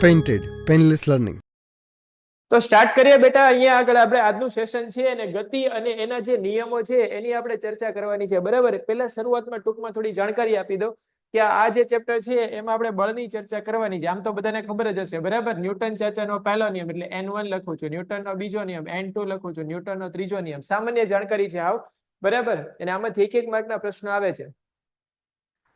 Painted, Painless Learning. તો start કરીએ બેટા। અહીંયા આગળ આપણે આજનું સેશન છે અને ગતિ અને એના જે નિયમો છે એની આપણે ચર્ચા કરવાની છે, બરાબર। પહેલા શરૂઆતમાં ટૂંકમાં થોડી જાણકારી આપી દઉં કે આ જે ચેપ્ટર છે એમાં આપણે બળની ચર્ચા કરવાની છે। આમ તો બધાને ખબર જ હશે, બરાબર। ન્યૂટન ચાચાનો પહેલો નિયમ એટલે N1 લખું છું, ન્યૂટનનો બીજો નિયમ N2 લખું છું, ન્યૂટનનો ત્રીજો નિયમ। સામાન્ય જાણકારી છે આવ, બરાબર। અને આમાંથી એક માર્કના પ્રશ્નો આવે છે।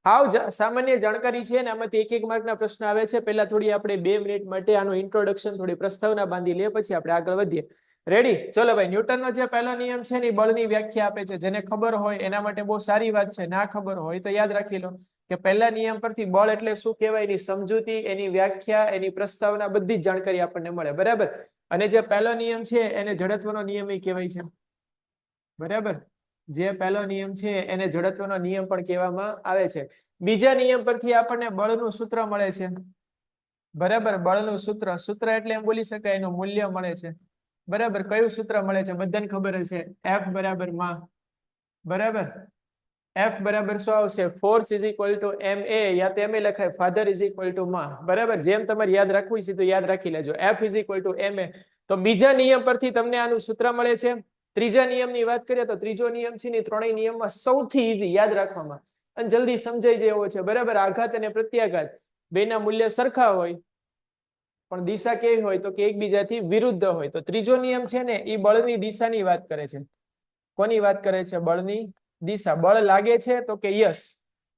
હાવ સામાન્ય જાણકારી છે ને આમાંથી એક માર્કના પ્રશ્ન આવે છે। પહેલા થોડી આપણે 2 મિનિટ માટે આનું ઇન્ટ્રોડક્શન, થોડી પ્રસ્તાવના બાંધી લઈએ, પછી આપણે આગળ વધીએ। રેડી? ચલો ભાઈ, ન્યૂટનનો જે પહેલો નિયમ છે ને બળની વ્યાખ્યા આપે છે। જેને ખબર હોય એના માટે બહુ સારી વાત છે, ના ખબર હોય તો યાદ રાખી લો કે પહેલા નિયમ પરથી બળ એટલે શું કહેવાય, એની સમજૂતી, એની વ્યાખ્યા, એની પ્રસ્તાવના, બધી જ જાણકારી આપણને મળે, બરાબર। અને જે પહેલો નિયમ છે એને જડત્વનો નિયમ કહેવાય છે, બરાબર। જે પહેલો નિયમ છે એને જડત્વનો નિયમ પણ કહેવામાં આવે છે। બીજા નિયમ પરથી આપણને બળનું સૂત્ર મળે છે, બરાબર। બળનું સૂત્ર એટલે એમ બોલી શકાય એનું મૂલ્ય મળે છે, બરાબર। કયું સૂત્ર મળે છે બધાને ખબર હશે, F બરાબર માં, બરાબર। F બરાબર શું આવશે? Force is equal to ma, યા તો એમ લખાય ફાધર ઇઝ ઇક્વલ ટુ માં, બરાબર। જેમ તમારે યાદ રાખવું છે તો યાદ રાખી લેજો, F is equal to ma। તો બીજા નિયમ પરથી તમને આનું સૂત્ર મળે છે। ત્રીજા નિયમની વાત કરીએ તો ત્રીજો નિયમ છે ને ત્રણેય નિયમમાં સૌથી ઈઝી યાદ રાખવામાં અને જલ્દી સમજાઈ જાય એવો છે, બરાબર। આઘાત અને પ્રત્યાઘાત બેના મૂલ્ય સરખા હોય પણ દિશા કેવી હોય તો કે એકબીજાથી વિરુદ્ધ હોય। તો ત્રીજો નિયમ છે ને એ બળની દિશાની વાત કરે છે। કોની વાત કરે છે? બળની દિશા। બળ લાગે છે તો કે યસ,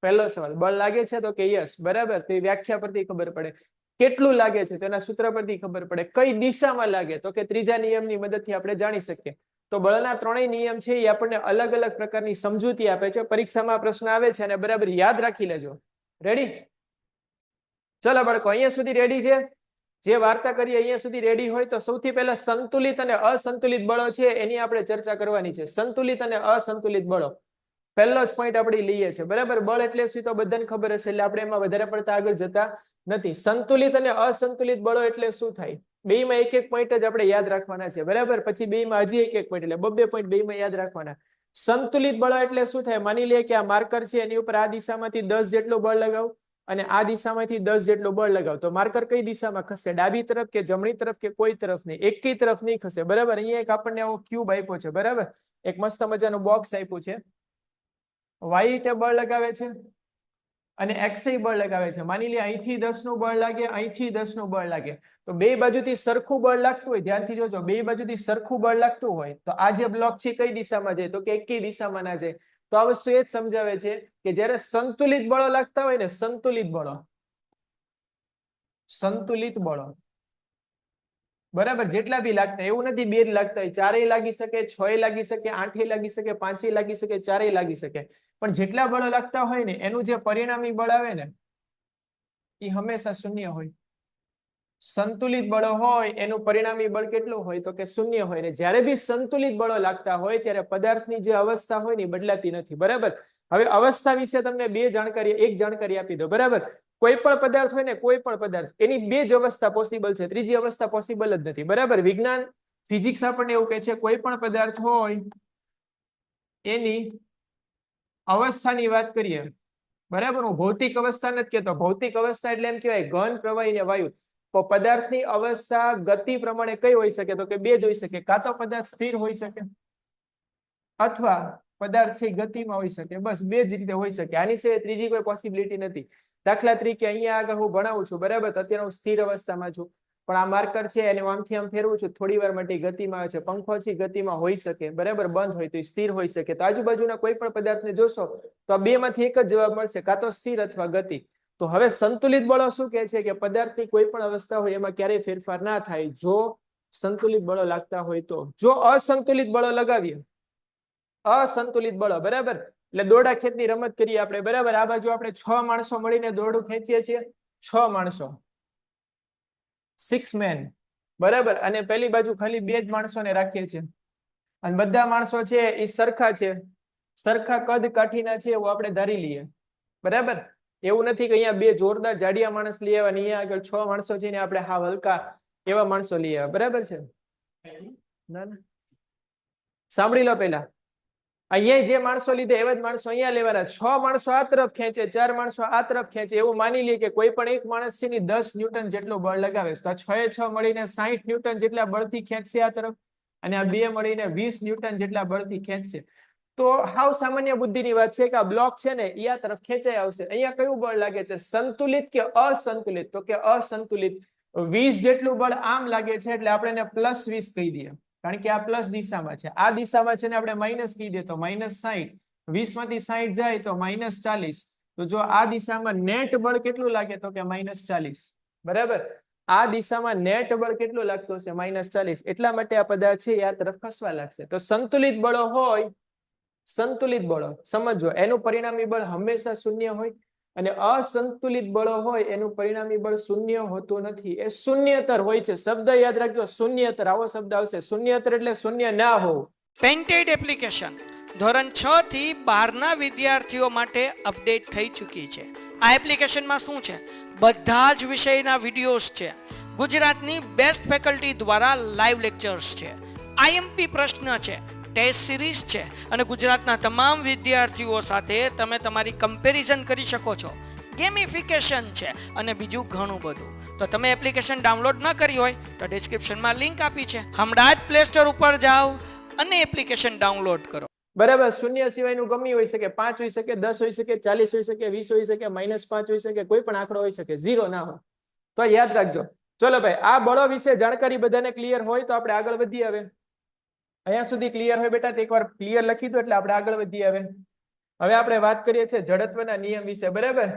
પહેલો સવાલ, બળ લાગે છે તો કે યસ, બરાબર। તો એ વ્યાખ્યા પરથી ખબર પડે। કેટલું લાગે છે તેના સૂત્ર પરથી ખબર પડે। કઈ દિશામાં લાગે તો કે ત્રીજા નિયમની મદદથી આપણે જાણી શકીએ। તો બળના ત્રણેય નિયમ છે એ આપણને અલગ અલગ પ્રકારની સમજૂતી આપે છે। પરીક્ષામાં પ્રશ્ન આવે છે અને બરાબર યાદ રાખી લેજો। રેડી? ચલો બાળકો, અહીંયા સુધી રેડી છે? જે વાર્તા કરીએ અહીંયા સુધી રેડી હોય તો સૌથી પહેલા સંતુલિત અને અસંતુલિત બળો છે એની આપણે ચર્ચા કરવાની છે। સંતુલિત અને અસંતુલિત બળો પહેલો જ પોઈન્ટ આપણે લઈએ છે, બરાબર। બળ એટલે શું તો બધાને ખબર હશે, એટલે આપણે એમાં વધારે પડતા આગળ જતા નથી। સંતુલિત અને અસંતુલિત બળો એટલે શું થાય, બેમાં એક પોઈન્ટ જ આપણે યાદ રાખવાના છે, બરાબર। પછી બેમાં હજી એક પોઈન્ટ, એટલે બબ્બે પોઈન્ટ બેમાં યાદ રાખવાના। સંતુલિત બળો એટલે શું થાય, માની લે કે આ માર્કર છે એની ઉપર આ દિશામાંથી 10 જેટલું બળ લગાવ અને આ દિશામાંથી 10 જેટલું બળ લગાવ, તો માર્કર કઈ દિશામાં ખસશે? ડાબી તરફ કે જમણી તરફ કે કોઈ તરફ નહીં, એકેય તરફ નહીં ખસે, બરાબર। અહીંયા એક આપણને આવો ક્યુબ આપ્યો છે, બરાબર। એક મસ્ત મજાનું બોક્સ આપ્યું છે, વાય તે બળ લગાવે છે અને એક્સ બળ લગાવે છે। માની લે અહીંથી 10 નું બળ લાગે, અહીંથી 10 નું બળ લાગે, તો બે બાજુથી સરખું બળ લાગતું હોય, ધ્યાનથી જોજો, બે બાજુથી સરખું બળ લાગતું હોય તો આ જે બ્લોક છે કઈ દિશામાં જાય તો કે એકેય દિશામાં ના જાય। તો આ વસ્તુ એ જ સમજાવે છે કે જ્યારે સંતુલિત બળો લાગતા હોય ને, સંતુલિત બળો, બરાબર, જેટલા બી લાગતા, એવું નથી બે જ લાગતા હોય, ચારેય લાગી શકે, 6 લાગી શકે, 8 લાગી શકે, 5 લાગી શકે, 4 લાગી શકે, પણ જેટલા બળો લાગતા હોય ને એનું જે પરિણામી બળ આવે ને એ હંમેશા શૂન્ય હોય। સંતુલિત બળો હોય એનું પરિણામી બળ કેટલું હોય તો કે શૂન્ય હોય। ને જ્યારે બી સંતુલિત બળો લાગતા હોય ત્યારે પદાર્થની જે અવસ્થા હોય ને બદલાતી નથી, બરાબર। હવે અવસ્થા વિશે તમને એક જાણકારી આપી દો, બરાબર। કોઈ પણ પદાર્થ હોય ને, કોઈ પણ પદાર્થ, એની બે જ અવસ્થા પોસિબલ છે, ત્રીજી અવસ્થા પોસિબલ જ નથી, બરાબર। વિજ્ઞાન, ફિઝિક્સ આપણને એવું કહે છે કોઈ પણ પદાર્થ હોય એની અવસ્થાની વાત કરીએ, બરાબર। હું ભૌતિક અવસ્થા નથી કહેતો, ભૌતિક અવસ્થા એટલે એમ કહેવાય ઘન, પ્રવાહી ને વાયુ। તો પદાર્થની અવસ્થા ગતિ પ્રમાણે કઈ હોઈ શકે તો કે બે જ હોઈ શકે, કાં તો પદાર્થ સ્થિર હોઈ શકે અથવા પદાર્થ છે ગતિમાં હોઈ શકે, બસ બે જ રીતે હોઈ શકે, આની સિવાય ત્રીજી કોઈ પોસિબિલિટી નથી। દાખલા તરીકે અહીંયા આગળ હું ભણાવું છું, બરાબર, તો અત્યારે હું સ્થિર અવસ્થામાં છું, પણ આ માર્કર છે એને આમથી આમ ફેરવું છું, થોડી વાર માટે ગતિમાં આવે છે, પંખો છે ગતિમાં હોઈ શકે, બરાબર, બંધ હોય તો સ્થિર હોઈ શકે। તો આજુબાજુના કોઈ પણ પદાર્થને જોશો તો આ બે માંથી એક જ જવાબ મળશે, કાં તો સ્થિર અથવા ગતિ। તો હવે સંતુલિત બળો શું કહે છે કે પદાર્થની કોઈ પણ અવસ્થા હોય એમાં ક્યારેય ફેરફાર ના થાય જો સંતુલિત બળો લાગતા હોય તો। જો અસંતુલિત બળો લગાવીએ, અસંતુલિત બળો, બરાબર, એટલે દોરડા ખેંચની રમત કરીએ આપણે, બરાબર। આ બાજુ આપણે 6 માણસો મળીને દોરડું ખેંચીએ છીએ, 6 માણસો, 6 men, બરાબર, અને પેલી બાજુ ખાલી 2 જ માણસોને રાખીએ છીએ અને બધા માણસો છે એ સરખા છે, સરખા કદ કાઠીના છે એવું આપણે ધારી લઈએ, બરાબર। એવું નથી કે અહીંયા 2 જોરદાર જાડિયા માણસ લઈ આવ્યા, અહીંયા આગળ 6 માણસો છે ને આપણે હાવ હલકા એવા માણસો લઈ આવ્યા, બરાબર છે? ના ના, સાંભળી લો પહેલા, અહીંયા જે માણસો લીધે એવા જ માણસો અહીંયા લેવાના. 6 માણસો આ તરફ ખેંચે, 4 માણસો આ તરફ ખેંચે, એવું માની લઈએ કે કોઈ પણ એક માણસ છે ને 10 ન્યૂટન જેટલું બળ લગાવે તો 6 એ 6 મળીને 60 ન્યૂટન જેટલા બળથી ખેંચશે આ તરફ, અને આ 2 મળીને 20 ન્યૂટન જેટલા બળથી ખેંચશે. તો હાવ સામાન્ય બુદ્ધિની વાત છે કે આ બ્લોક છે ને એ આ તરફ ખેંચાઈ આવશે. અહીંયા કયું બળ લાગે છે, સંતુલિત કે અસંતુલિત? તો કે અસંતુલિત. 20 જેટલું બળ આમ લાગે છે એટલે આપણે એને +20 કહી દઈએ, કારણ કે આ પ્લસ દિશામાં છે. આ દિશામાં છે ને આપણે માઇનસ કહી દઈએ તો -60. 20 માંથી 60 જાય તો -40. તો જો આ દિશામાં નેટ બળ કેટલું લાગે તો કે -40. બરાબર, આ દિશામાં નેટ બળ કેટલું લાગતું હશે, -40. એટલા માટે આ પદાર્થ છે આ તરફ ખસવા લાગશે. તો સંતુલિત બળો હોય, સંતુલિત બળો સમજો, એનું પરિણામી બળ હંમેશા શૂન્ય હોય, અને અસંતુલિત બળો હોય એનું પરિણામી બળ શૂન્ય હોતું નથી, એ શૂન્યતર હોય છે. શબ્દ યાદ રાખજો, શૂન્યતર. આવો શબ્દ આવશે, શૂન્યતર એટલે શૂન્ય ના હોવું. પેન્ટેડ એપ્લિકેશન ધોરણ 6 થી 12 ના વિદ્યાર્થીઓ માટે અપડેટ થઈ ચૂકી છે. આ એપ્લિકેશનમાં શું છે, બધા જ વિષયના વિડીયોઝ છે, ગુજરાતની બેસ્ટ ફેકલ્ટી દ્વારા લાઈવ લેક્ચર્સ છે, આઈએમપી પ્રશ્ન છે, ટેસ્ટ સિરીઝ છે, અને ગુજરાતના તમામ વિદ્યાર્થીઓ સાથે તમે તમારી કમ્પેરિઝન કરી શકો છો. ગેમિફિકેશન છે અને બીજું ઘણું બધું. તો તમે એપ્લિકેશન ડાઉનલોડ ન કરી હોય તો ડિસ્ક્રિપ્શનમાં લિંક આપી છે, હમણાં જ પ્લે સ્ટોર ઉપર જાઓ અને એપ્લિકેશન ડાઉનલોડ કરો. બરાબર, શૂન્ય સિવાયનું ગમે હોઈ શકે, 5 હોઈ શકે, 10 હોઈ શકે, 40 હોઈ શકે, 20 હોઈ શકે, -5 હોઈ શકે, કોઈ પણ આંકડો હોઈ શકે, 0 ના હોય. તો યાદ રાખજો. ચલો ભાઈ, આ બળો વિશે જાણકારી બધાને ક્લિયર હોય તો આપણે આગળ વધીએ. હવે અહીંયા સુધી ક્લિયર હોય બેટા, એકવાર ક્લિયર લખી દો એટલે આપણે આગળ વધીએ. હવે આપણે વાત કરીએ છીએ જડત્વના નિયમ વિશે. બરાબર,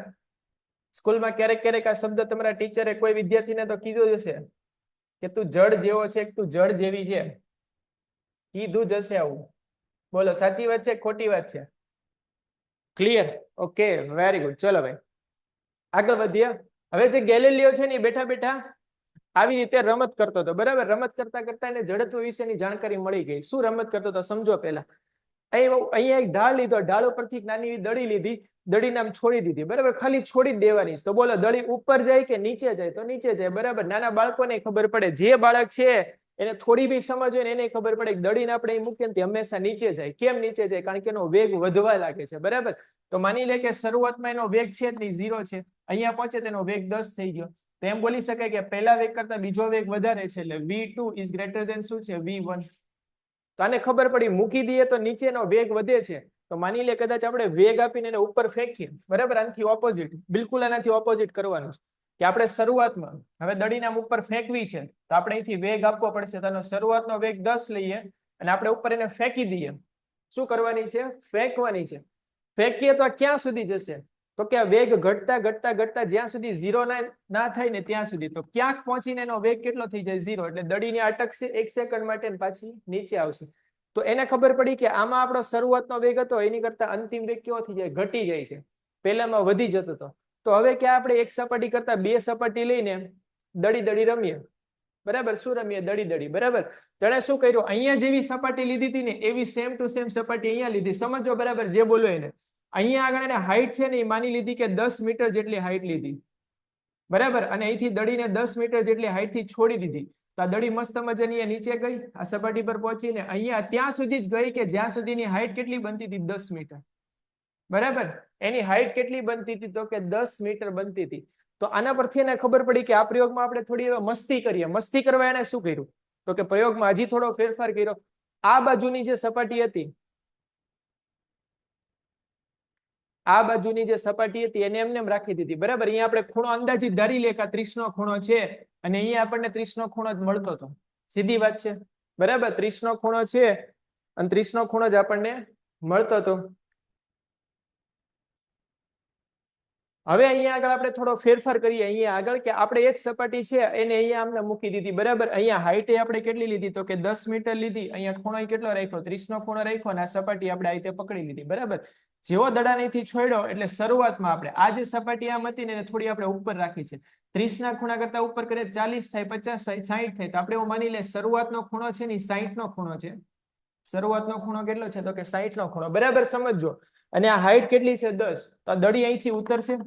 સ્કૂલમાં ક્યારેક ક્યારેક આ શબ્દ તમારા ટીચરે કોઈ વિદ્યાર્થીને તો કીધું જશે કે તું જડ જેવો છે, કે તું જડ જેવી છે, કીધું જશે આવું. બોલો, સાચી વાત છે ખોટી વાત છે? ક્લિયર? Okay, very good. ચલો ભાઈ આગળ વધીએ. હવે જે ગેલિલિયો છે ને બેઠા બેઠા આવી રીતે રમત કરતો હતો. બરાબર, રમત કરતા કરતા એને જડત્વ વિશેની જાણકારી મળી ગઈ. શું રમત કરતો હતો સમજો. પહેલા અહીંયા એક ઢાળ લીધો, ઢાળ ઉપરથી નાની દડી લીધી, દડીને આમ છોડી દીધી. બરાબર, ખાલી છોડી જ દેવાની. તો બોલો, દડી ઉપર જાય કે નીચે જાય? તો નીચે જાય. બરાબર, નાના બાળકોને ખબર પડે, જે બાળક છે એને થોડી બી સમજ હોય ને એને ખબર પડે કે દડીને આપણે મૂકીએ ને તે હંમેશા નીચે જાય. કેમ નીચે જાય? કારણ કે એનો વેગ વધવા લાગે છે. બરાબર, તો માની લે કે શરૂઆતમાં એનો વેગ છે જ નહીં, 0 છે. અહીંયા પહોંચે તેનો વેગ 10 થઈ ગયો. તો એમ બોલી શકાય કે પહેલા વેગ કરતા બીજો વેગ વધારે છે, એટલે v2 ઇઝ ગ્રેટર ધેન શું છે, v1. તો આને ખબર પડી, મૂકી દઈએ તો નીચેનો વેગ વધે છે. તો માની લે કદાચ આપણે વેગ આપીને એને ઉપર ફેંકીએ. બરાબર, આનાથી ઓપોઝિટ, બિલકુલ આનાથી ઓપોઝિટ કરવાનું છે કે આપણે શરૂઆતમાં હવે દડીને આમ ઉપર ફેંકવી છે તો આપણે અહીંથી વેગ આપવો પડશે. તો શરૂઆતનો વેગ 10 લઈએ અને આપણે ઉપર એને ફેંકી દઈએ. શું કરવાની છે? ફેંકવાની છે. ફેંકીએ તો ક્યાં સુધી જશે? તો કે વેગ ઘટતા ઘટતા ઘટતા જ્યાં સુધી 0 ના થાય ને ત્યાં સુધી. તો ક્યાંક પહોંચીને એનો વેગ કેટલો થઈ જાય? 0. એટલે દડીને અટકશે 1 સેકન્ડ માટે, પાછી નીચે આવશે. તો એને ખબર પડી કે આમાં આપણો શરૂઆતનો વેગ હતો એની કરતા અંતિમ વેગ કેવો થઈ જાય? ઘટી જાય છે. પહેલામાં વધી જતો હતો. તો હવે ક્યાં આપણે એક સપાટી કરતા 2 સપાટી લઈને દડી દડી રમીએ. બરાબર, શું રમીએ? દડી દડી. બરાબર, તેણે શું કર્યું? અહીંયા જેવી સપાટી લીધી હતી ને એવી સેમ ટુ સેમ સપાટી અહીંયા લીધી. સમજો બરાબર જે બોલો એને. અહીંયા આગળ એને હાઈટ છે ને એ માની લીધી કે 10 મીટર જેટલી હાઈટ લીધી. બરાબર, અને અહીંથી દડીને 10 મીટર જેટલી હાઈટ થી છોડી દીધી. તો આ દડી મસ્ત મજાની નીચે ગઈ, આ સપાટી પર પહોંચીને અહીંયા ત્યાં સુધી જ ગઈ કે જ્યાં સુધીની હાઈટ કેટલી બનતી હતી? 10 મીટર. બરાબર, એની હાઈટ કેટલી બનતી હતી? તો કે 10 મીટર બનતી હતી. તો આના પરથી એને ખબર પડી કે આ પ્રયોગમાં આપણે થોડી મસ્તી કરીએ. મસ્તી કરવા એને શું કર્યું? તો કે પ્રયોગમાં હજી થોડો ફેરફાર કર્યો. આ બાજુની જે સપાટી હતી, આ બાજુની જે સપાટી હતી એને એમને રાખી દીધી. બરાબર, અહીંયા આપણે ખૂણો અંદાજિત ધારી લે કે 30 નો ખૂણો છે અને અહીંયા આપણને 30 નો ખૂણો જ મળતો હતો. સીધી વાત છે. બરાબર, 30 નો ખૂણો છે અને 30 નો ખૂણો જ આપણને મળતો હતો. હવે અહીંયા આગળ આપણે થોડો ફેરફાર કરીએ. અહીંયા આગળ કે આપણે એ જ સપાટી છે એને અહીંયા અમને મૂકી દીધી. બરાબર, અહીંયા હાઈટ આપણે કેટલી લીધી? તો કે 10 મીટર લીધી. અહીંયા ખૂણો કેટલો રાખ્યો? 30 નો ખૂણો રાખ્યો અને આ સપાટી આપણે આ રીતે પકડી લીધી. બરાબર, જેવો દડાનીથી છોડ્યો એટલે શરૂઆતમાં આપણે આ જે સપાટી આમ હતી ને એને થોડી આપણે ઉપર રાખી છે. 30 ના ખૂણા કરતા ઉપર કરીએ 40 થાય, 50 થાય, 60 થાય. તો આપણે એવું માની લે શરૂઆતનો ખૂણો છે ને 60 નો ખૂણો છે. શરૂઆતનો ખૂણો કેટલો છે? તો કે 60 નો ખૂણો. બરાબર, સમજો. અને આ હાઈટ કેટલી છે? 10. તો દડી અહીંથી ઉતરશે,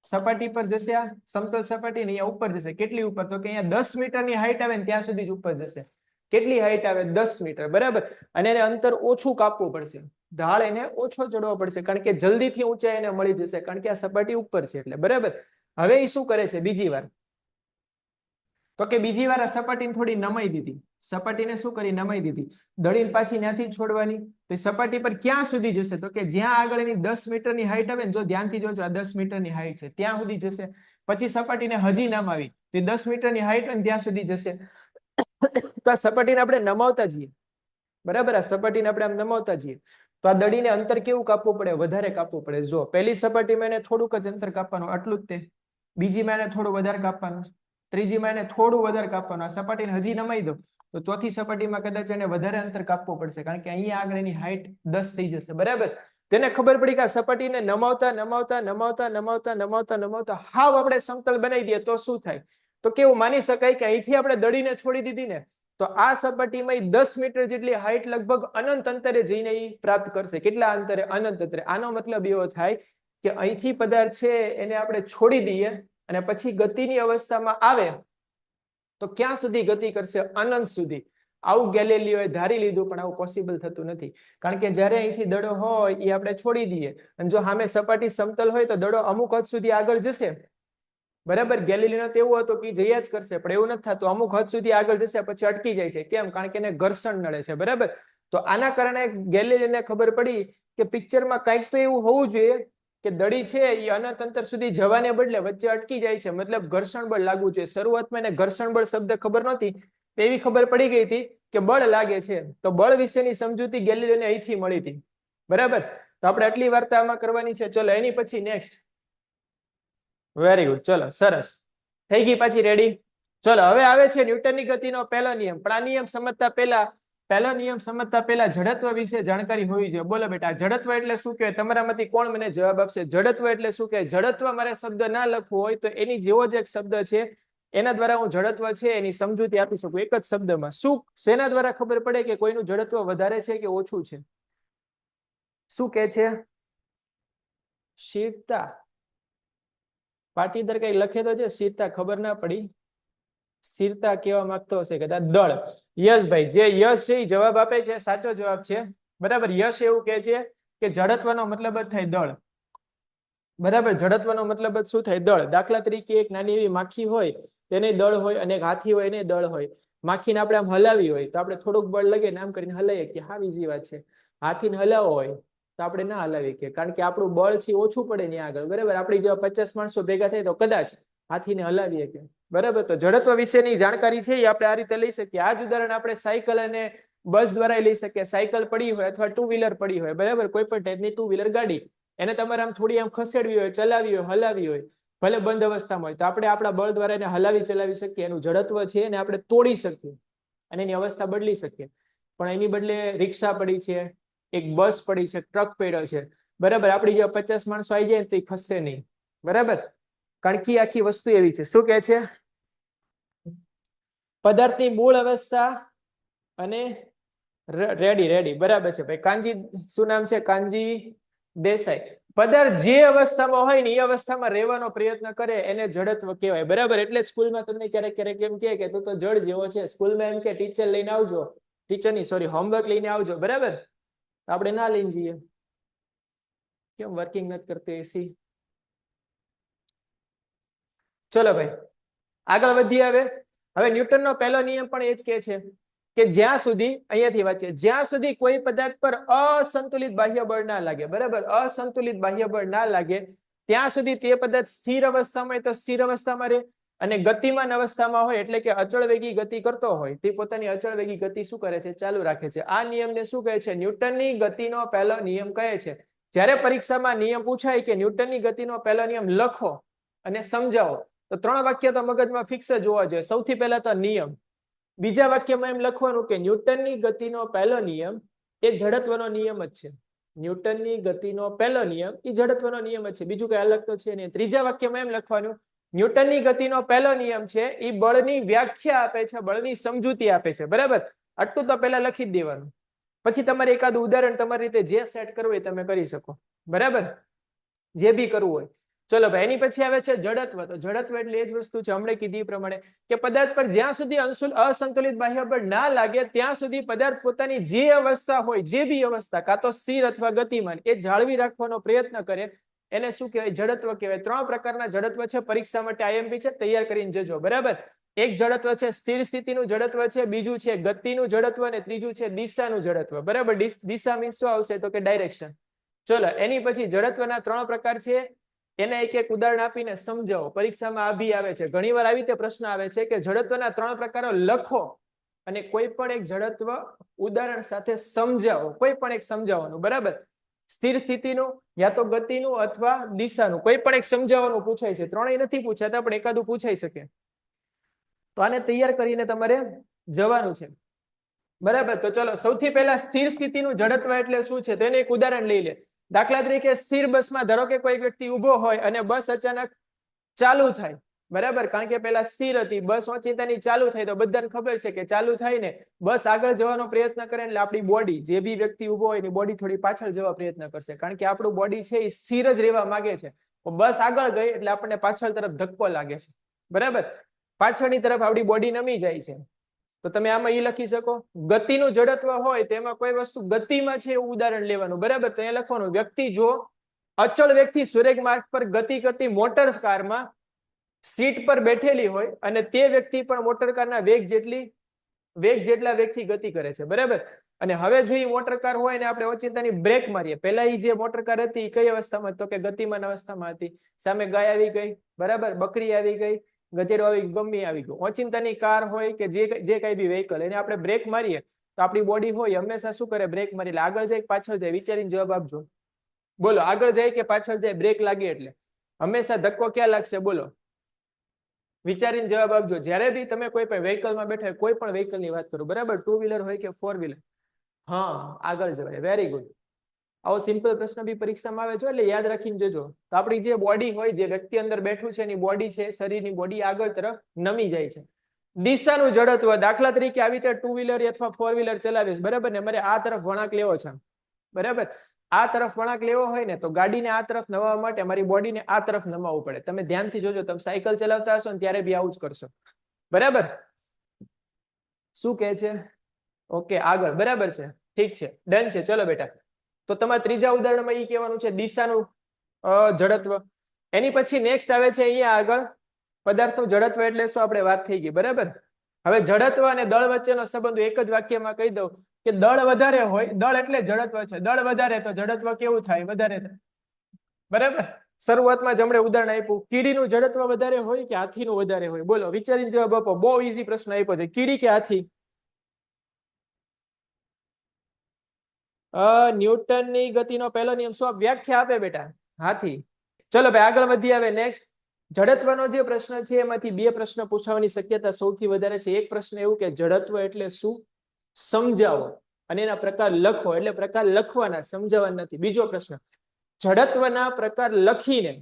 સપાટી પર જશે, આ સમતલ સપાટી ને અહીંયા ઉપર જશે. કેટલી ઉપર? તો કે અહીંયા 10 મીટરની હાઈટ આવે ને ત્યાં સુધી જ ઉપર જશે. કેટલી હાઈટ આવે 10 મીટર બરાબર અને એને અંતર ઓછું કાપવું પડશે ઢાળ એને ઓછો ચડવો પડશે કારણ કે જલ્દીથી ઊંચાઈ એને મળી જશે કારણ કે આ સપાટી ઉપર છે એટલે બરાબર હવે એ શું કરે છે બીજી વાર તો કે બીજી વાર આ સપાટીને થોડી નમાઈ દીધી સપાટીને શું કરી નમાઈ દીધી દળીને પાછી ત્યાંથી છોડવાની તો સપાટી પર ક્યાં સુધી જશે તો કે જ્યાં આગળ એની 10 મીટરની હાઈટ આવે ને જો ધ્યાનથી જોજો આ 10 મીટરની હાઈટ છે ત્યાં સુધી જશે પછી સપાટીને હજી નમાવી તો 10 મીટરની હાઈટ હોય ને ત્યાં સુધી જશે તો આ સપાટીને આપણે નમાવતા જઈએ બરાબર આ સપાટીને આપણે આમ નમાવતા જઈએ તો આ દડીને અંતર કેવું કાપવું પડે વધારે કાપવું પડે જો પહેલી સપાટીમાં એને થોડુંક જ અંતર કાપવાનું આટલું જ તે બીજીમાં એને થોડું વધારે કાપવાનું ત્રીજીમાં એને થોડું વધારે કાપવાનું આ સપાટીને હજી નમાઈ દો તો ચોથી સપાટીમાં કદાચ એને વધારે અંતર કાપવું પડશે કારણ કે અહીંયા આગળ એની હાઈટ 10 થઈ જશે બરાબર તેને ખબર પડી કે આ સપાટીને નમાવતા નમાવતા નમાવતા નમાવતા નમાવતા નમાવતા હાવ આપણે સમતલ બનાવી દઈએ તો શું થાય તો કેવું માની શકાય કે અહીંથી આપણે દડીને છોડી દીધી ને તો આ સપાટીમાં 10 મીટર જેટલી હાઈટ લગભગ અનંત અંતરે જઈને પ્રાપ્ત કરશે કેટલા અંતરે અનંત અંતરે આનો મતલબ એવો થાય કે અહીંથી પદાર્થ છે એને આપણે છોડી દઈએ અને પછી ગતિની અવસ્થામાં આવે તો ક્યાં સુધી ગતિ કરશે અનંત સુધી આવું ગેલેલિયોએ ધારી લીધું પણ આવું પોસિબલ થતું નથી કારણ કે જ્યારે અહીંથી દડો હોય એ આપણે છોડી દઈએ અને જો સામે સપાટી સમતલ હોય તો દડો અમુક હદ સુધી આગળ જશે બરાબર ગેલિલિયો તો એવું હતું કે જયા જ કરશે પણ એવું નથી થતું અમુક હદ સુધી આગળ જશે પછી અટકી જાય છે કેમ કારણ કે એને ઘર્ષણ નડે છે બરાબર તો આના કારણે ગેલિલિયોને ખબર પડી કે પિક્ચરમાં કંઈક તો એવું હોવું જોઈએ કે દડી છે એ અનંત અંતર સુધી જવાને બદલે વચ્ચે અટકી જાય છે મતલબ ઘર્ષણ બળ લાગવું જોઈએ શરૂઆતમાં એને ઘર્ષણ બળ શબ્દ ખબર નહોતી એવી ખબર પડી ગઈ હતી કે બળ લાગે છે તો બળ વિશેની સમજૂતી ગેલિલિયોને અહીંથી મળી હતી બરાબર તો આપણે આટલી વાર્તા આમાં કરવાની છે ચલો એની પછી નેક્સ્ટ વેરી ગુડ ચલો સરસ થઈ ગઈ પાછી રેડી ચલો હવે આવે છે ન્યૂટનની ગતિનો પહેલો નિયમ પણ આ નિયમ સમજતા પહેલો નિયમ સમજતા પહેલા જડત્વ વિશે જાણકારી હોવી જોઈએ બોલો બેટા જડત્વ એટલે શું કહેવાય તમારામાંથી કોણ મને જવાબ આપશે જડત્વ એટલે શું કહેવાય જડત્વ મારે શબ્દ ના લખવું હોય તો એની જેવો જ એક શબ્દ છે એના દ્વારા હું જડત્વ છે એની સમજૂતી આપી શકું એક જ શબ્દમાં શું શેના દ્વારા ખબર પડે કે કોઈનું જડત્વ વધારે છે કે ઓછું છે શું કહે છે સ્થિરતા પાટીદાર કઈ લખે તો છે સ્થિરતા ખબર ના પડી સ્થિરતા કેવા માંગતો હશે કદાચ દળ યશ ભાઈ જે યશ છે એ જવાબ આપે છે સાચો જવાબ છે બરાબર યશ એવું કહે છે કે જડત્વનો મતલબ જ થાય દળ બરાબર જડત્વનો મતલબ જ શું થાય દળ દાખલા તરીકે એક નાની એવી માખી હોય તેને દળ હોય અને એક હાથી હોય એને દળ હોય માખીને આપણે આમ હલાવી હોય તો આપણે થોડુંક બળ લગે ને આમ કરીને હલાવીએ કે હા બીજી વાત છે હાથીને હલાવવો હોય તો આપણે ના હલાવી કે કારણ કે આપણું બળ છે ઓછું પડે ને આગળ બરાબર આપણી જેવા 50 માણસો ભેગા થાય તો કદાચ હાથીને હલાવીએ કે બરાબર તો જડત્વ વિશેની જાણકારી છે એ આપણે આ રીતે લઈ શકીએ આ જ ઉદાહરણ આપણે સાયકલ અને બસ દ્વારા લઈ શકીએ સાયકલ પડી હોય અથવા ટુ વ્હીલર પડી હોય બરાબર કોઈ પણ ટાઈપની ટુ વ્હીલર ગાડી એને તમારે આમ થોડી આમ ખસેડવી હોય ચલાવવી હોય હલાવી હોય ભલે બંધ અવસ્થામાં હોય તો આપણે આપણા બળ દ્વારા એને હલાવી ચલાવી શકીએ એનું જડત્વ છે એને આપણે તોડી શકીએ અને એની અવસ્થા બદલી શકીએ પણ એની બદલે રિક્ષા પડી છે એક બસ પડી છે ટ્રક પડ્યો છે બરાબર આપણી જે 50 માણસો આવી જાય ને તો એ ખસશે નહીં બરાબર કારણ કે આખી વસ્તુ એવી છે શું કહે છે પદાર્થની મૂળ અવસ્થા અને રેડી બરાબર છે ભાઈ કાનજી શું નામ છે કાનજી દેસાઈ પદાર્થ જે અવસ્થામાં હોય ને એ અવસ્થામાં રહેવાનો પ્રયત્ન કરે એને જડત્વ કહેવાય બરાબર એટલે સ્કૂલમાં તમને ક્યારેક ક્યારેક એમ કે તું તો જડ જેવો છે સ્કૂલમાં એમ કે ટીચર લઈને આવજો ટીચરની સોરી હોમવર્ક લઈને આવજો બરાબર આપણે ના લઈને જઈએ કેમ વર્કિંગ નથી કરતી એસી ચલો ભાઈ આગળ વધીએ હવે ન્યૂટનનો પહેલો નિયમ પણ એ જ કહે છે કે જ્યાં સુધી અહીંયાથી વાંચીએ જ્યાં સુધી કોઈ પદાર્થ પર અસંતુલિત બાહ્ય બળ ના લાગે બરાબર અસંતુલિત બાહ્ય બળ ના લાગે ત્યાં સુધી તે પદાર્થ સ્થિર અવસ્થામાં હોય તો સ્થિર અવસ્થામાં રહે અને ગતિમાન અવસ્થામાં હોય એટલે કે અચળ વેગી ગતિ કરતો હોય તે પોતાની અચળ વેગી ગતિ શું કરે છે ચાલુ રાખે છે આ નિયમને શું કહે છે ન્યૂટનની ગતિનો પહેલો નિયમ કહે છે જ્યારે પરીક્ષામાં નિયમ પૂછાય કે ન્યૂટનની ગતિનો પહેલો નિયમ લખો અને સમજાવો તો 3 વાક્ય તો મગજમાં ફિક્સ જ હોવા જોઈએ સૌથી પહેલા તો નિયમ બીજા વાક્યમાં એમ લખવાનું કે ન્યૂટનની ગતિનો પહેલો નિયમ એ જડત્વનો નિયમ જ છે ન્યૂટનની ગતિનો પહેલો નિયમ એ જડત્વનો નિયમ જ છે બીજું કઈ અલગ તો છે નહીં ત્રીજા વાક્યમાં એમ લખવાનું ન્યૂટનની ગતિનો પહેલો નિયમ છે એ બળની વ્યાખ્યા આપે છે બળની સમજૂતી આપે છે બરાબર આટલું તો પહેલા લખી જ દેવાનું પછી તમારે એકાદું ઉદાહરણ તમારી રીતે જે સેટ કરવું હોય તમે કરી શકો બરાબર જે બી કરવું હોય ચલો ભાઈ, એની પછી આવે છે જડત્વ. તો જડત્વ એટલે એ જ વસ્તુ છે હમણાં કીધી એ પ્રમાણે કે પદાર્થ પર જ્યાં સુધી અસંતુલિત બાહ્ય બળ ના લાગે ત્યાં સુધી પદાર્થ પોતાની જે અવસ્થા હોય, જે બી અવસ્થા, કાં તો સ્થિર અથવા ગતિમાન, એ જાળવી રાખવાનો પ્રયત્ન કરે એને શું કહેવાય? જડત્વ કહેવાય. 3 પ્રકારના જડત્વ છે. પરીક્ષા માટે આઈએમપી છે, તૈયાર કરીને જજો. બરાબર. એક જડત્વ છે સ્થિર સ્થિતિનું જડત્વ છે, બીજું છે ગતિનું જડત્વ, અને ત્રીજું છે દિશાનું જડત્વ. બરાબર. દિશા મીન્સ શું આવશે? તો કે ડાયરેક્શન. ચલો, એની પછી જડત્વના 3 પ્રકાર છે. એને એક એક ઉદાહરણ આપીને સમજાવો. પરીક્ષામાં આ બી આવે છે, ઘણીવાર આવી રીતે પ્રશ્ન આવે છે કે જડત્વના 3 પ્રકારો લખો અને કોઈ પણ એક જડત્વ ઉદાહરણ સાથે સમજાવો. કોઈ પણ એક સમજાવવાનું. બરાબર. સ્થિર સ્થિતિનું, યા તો ગતિનું અથવા દિશાનું, કોઈ પણ એક સમજાવવાનું પૂછાય છે. ત્રણેય નથી પૂછાતા, પણ એકાદું પૂછાઈ શકે. તો આને તૈયાર કરીને તમારે જવાનું છે. બરાબર. તો ચલો, સૌથી પહેલા સ્થિર સ્થિતિનું જડત્વ એટલે શું છે તેનું એક ઉદાહરણ લઈ લે. દાખલા તરીકે સ્થિર બસમાં ધારો કે કોઈ વ્યક્તિ ઉભો હોય અને બસ અચાનક ચાલુ થાય. બરાબર. કારણ કે પેલા સ્થિર હતી, બસ ઓચિંતાની ચાલુ થાય તો બધાને ખબર છે કે ચાલુ થાય ને બસ આગળ જવાનો પ્રયત્ન કરે એટલે આપણી બોડી, જે બી વ્યક્તિ ઉભો હોય એની બોડી થોડી પાછળ જવા પ્રયત્ન કરશે, કારણ કે આપણું બોડી છે એ સ્થિર જ રહેવા માંગે છે. બસ આગળ ગઈ એટલે આપણને પાછળ તરફ ધક્કો લાગે છે. બરાબર. પાછળની તરફ આપણી બોડી નમી જાય છે. તો તમે આમાં એ લખી શકો. ગતિનું જડત્વ હોય તેમાં કોઈ વસ્તુ ગતિમાં છે એવું ઉદાહરણ લેવાનું. બરાબર. તો અહીંયા લખવાનું, વ્યક્તિ જો અચળ વ્યક્તિ સુરેખ માર્ગ પર ગતિ કરતી મોટર કારમાં સીટ પર બેઠેલી હોય અને તે વ્યક્તિ પણ મોટર કારના વેગ જેટલા વેગથી ગતિ કરે છે. બરાબર. અને હવે જો એ મોટર કાર હોય ને આપણે ઓચિંતાની બ્રેક મારીએ, પહેલા એ જે મોટર કાર હતી એ કઈ અવસ્થામાં? તો કે ગતિમાન અવસ્થામાં હતી. સામે ગાય આવી ગઈ. બરાબર. બકરી આવી ગઈ, ગધેડો આવી, ગમે આવી ગયું. ઓચિંતાની કાર હોય કે જે કઈ બી વ્હીકલ, એને આપણે બ્રેક મારીએ તો આપણી બોડી હોય હંમેશા શું કરે? બ્રેક મારી. એટલે આગળ જાય પાછળ જાય? વિચારીને જવાબ આપજો. બોલો, આગળ જાય કે પાછળ જાય? બ્રેક લાગે એટલે હંમેશા ધક્કો ક્યાં લાગશે? બોલો, વિચારીને જવાબ આપજો. જ્યારે બી તમે કોઈ પણ વ્હીકલમાં બેઠા, કોઈ પણ વ્હીકલની વાત કરો. બરાબર. 2 વ્હીલર હોય કે 4 વ્હીલર, હા, આગળ જવાય. Very good. આવો સિમ્પલ પ્રશ્ન બી પરીક્ષામાં આવે છે, એટલે યાદ રાખીને જજો. તો આપણી જે બોડી હોય, જે વ્યક્તિ અંદર બેઠું છે એની બોડી છે, શરીરની બોડી આગળ તરફ નમી જાય છે. દિશાનું જડત્વ, દાખલા તરીકે આવી રીતે 2 વ્હીલર અથવા 4 વ્હીલર ચલાવીશ. બરાબર ને, મારે આ તરફ વળાંક લેવો છે. બરાબર. આ તરફ વળાંક લેવો હોય ને તો ગાડીને આ તરફ નમાવવા માટે મારી બોડીને આ તરફ નમાવવું પડે. તમે ધ્યાનથી જોજો, તમે સાયકલ ચલાવતા હશો ને ત્યારે બી આવું જ કરશો. બરાબર. શું કહે છે? ઓકે, આગળ. બરાબર છે, ઠીક છે, ડન છે. ચલો બેટા, તો તમારા ત્રીજા ઉદાહરણમાં એ કહેવાનું છે દિશાનું જડત્વ. એની પછી નેક્સ્ટ આવે છે અહીંયા આગળ પદાર્થનું જડત્વ એટલે શું? આપણે વાત થઈ ગઈ. બરાબર. હવે જડત્વ અને દળ વચ્ચેનો સંબંધ એક જ વાક્યમાં કહી દઉં કે દળ વધારે હોય, દળ એટલે જડત્વ છે, દળ વધારે તો જડત્વ કેવું થાય? વધારે થાય. બરાબર. શરૂઆતમાં જ હમણાં ઉદાહરણ આપ્યું. કીડીનું જડત્વ વધારે હોય કે હાથીનું વધારે હોય? બોલો, વિચારીને જવાબ આપો. બહુ ઈઝી પ્રશ્ન આપ્યો છે. કીડી કે હાથી? ન્યૂટનની ગતિનો પહેલો નિયમ શું? વ્યાખ્યા આપે બેટા. હાથી. ચલો ભાઈ, આગળ વધી આવે. નેક્સ્ટ જડત્વનો જે પ્રશ્ન છે એમાંથી 2 પ્રશ્ન પૂછવાની શક્યતા સૌથી વધારે છે. એક પ્રશ્ન એવું કે જડત્વ એટલે શું, સમજાવો, અને એના પ્રકાર લખો. એટલે પ્રકાર લખવાના, સમજાવવાના નથી. બીજો પ્રશ્ન, જડત્વના પ્રકાર લખીને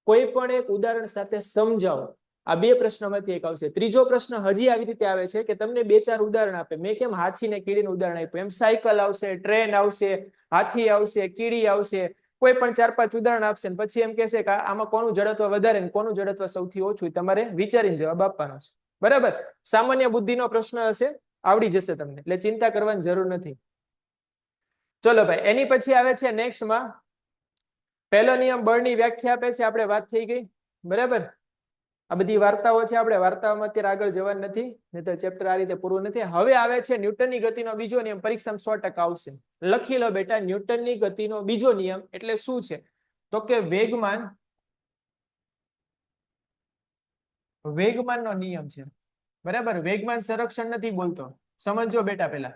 કોઈ પણ એક ઉદાહરણ સાથે સમજાવો. આ 2 પ્રશ્નોમાંથી એક આવશે. ત્રીજો પ્રશ્ન હજી આવી રીતે આવે છે કે તમને 2-4 ઉદાહરણ આપે. મેં કેમ હાથી ને કીડીનું ઉદાહરણ આપ્યું, એમ સાયકલ આવશે, ટ્રેન આવશે, હાથી આવશે, કીડી આવશે, કોઈ પણ 4-5 ઉદાહરણ આપશે ને પછી એમ કહેશે કે આમાં કોનું જડત્વ વધારે ને કોનું જડત્વ સૌથી ઓછું. તમારે વિચારીને જવાબ આપવાનો છે. બરાબર. સામાન્ય બુદ્ધિનો પ્રશ્ન હશે, આવડી જશે તમને, એટલે ચિંતા કરવાની જરૂર નથી. ચલો ભાઈ, એની પછી આવે છે નેક્સ્ટમાં પહેલો નિયમ બળની વ્યાખ્યા આપે છે. આપણે વાત થઈ ગઈ. બરાબર. આ બધી વાર્તાઓ છે, આપણે વાર્તાઓમાં અત્યારે આગળ જવાનું નથી, નહીં તો ચેપ્ટર આ રીતે પૂરું નથી. હવે આવે છે ન્યૂટનની ગતિનો બીજો નિયમ. પરીક્ષામાં 100% આવશે. લખી લો બેટા, ન્યૂટનની ગતિનો બીજો નિયમ એટલે શું છે? તો કે વેગમાનનો નિયમ છે. બરાબર. વેગમાન સંરક્ષણ નથી બોલતો, સમજો બેટા. પેલા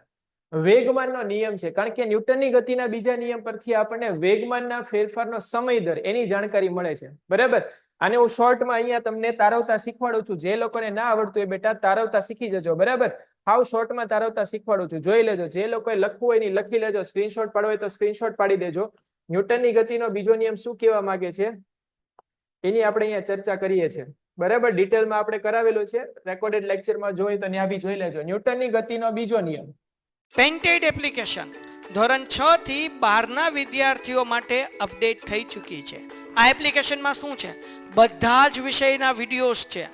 વેગમાનનો નિયમ છે, કારણ કે ન્યૂટનની ગતિના બીજા નિયમ પરથી આપણને વેગમાનના ફેરફારનો સમય દર એની જાણકારી મળે છે. બરાબર. આને હું શોર્ટમાં અહીંયા તમને તારવતા શીખવાડું છું. જે લોકોને ના આવડતું એ બેટા તારવતા શીખી જજો. બરાબર. હાવ શોર્ટમાં તારવતા શીખવાડું છું, જોઈ લેજો. જે લોકોએ લખવું હોય ને લખી લેજો, સ્ક્રીનશોટ પાડવો હોય તો સ્ક્રીનશોટ પાડી દેજો. ન્યૂટનની ગતિનો બીજો નિયમ શું કહેવા માંગે છે એની આપણે અહીંયા ચર્ચા કરીએ છીએ. બરાબર. ડિટેલમાં આપણે કરાવેલું છે, રેકોર્ડેડ લેક્ચરમાં જોઈ તો ત્યાં બી જોઈ લેજો. ન્યૂટનની ગતિનો બીજો નિયમ. પેન્ટેડ એપ્લિકેશન ધોરણ 6 થી 12ના વિદ્યાર્થીઓ માટે અપડેટ થઈ ચૂકી છે. આ એપ્લિકેશનમાં શું છે? બધા જ વિષયના વિડીયોઝ છે.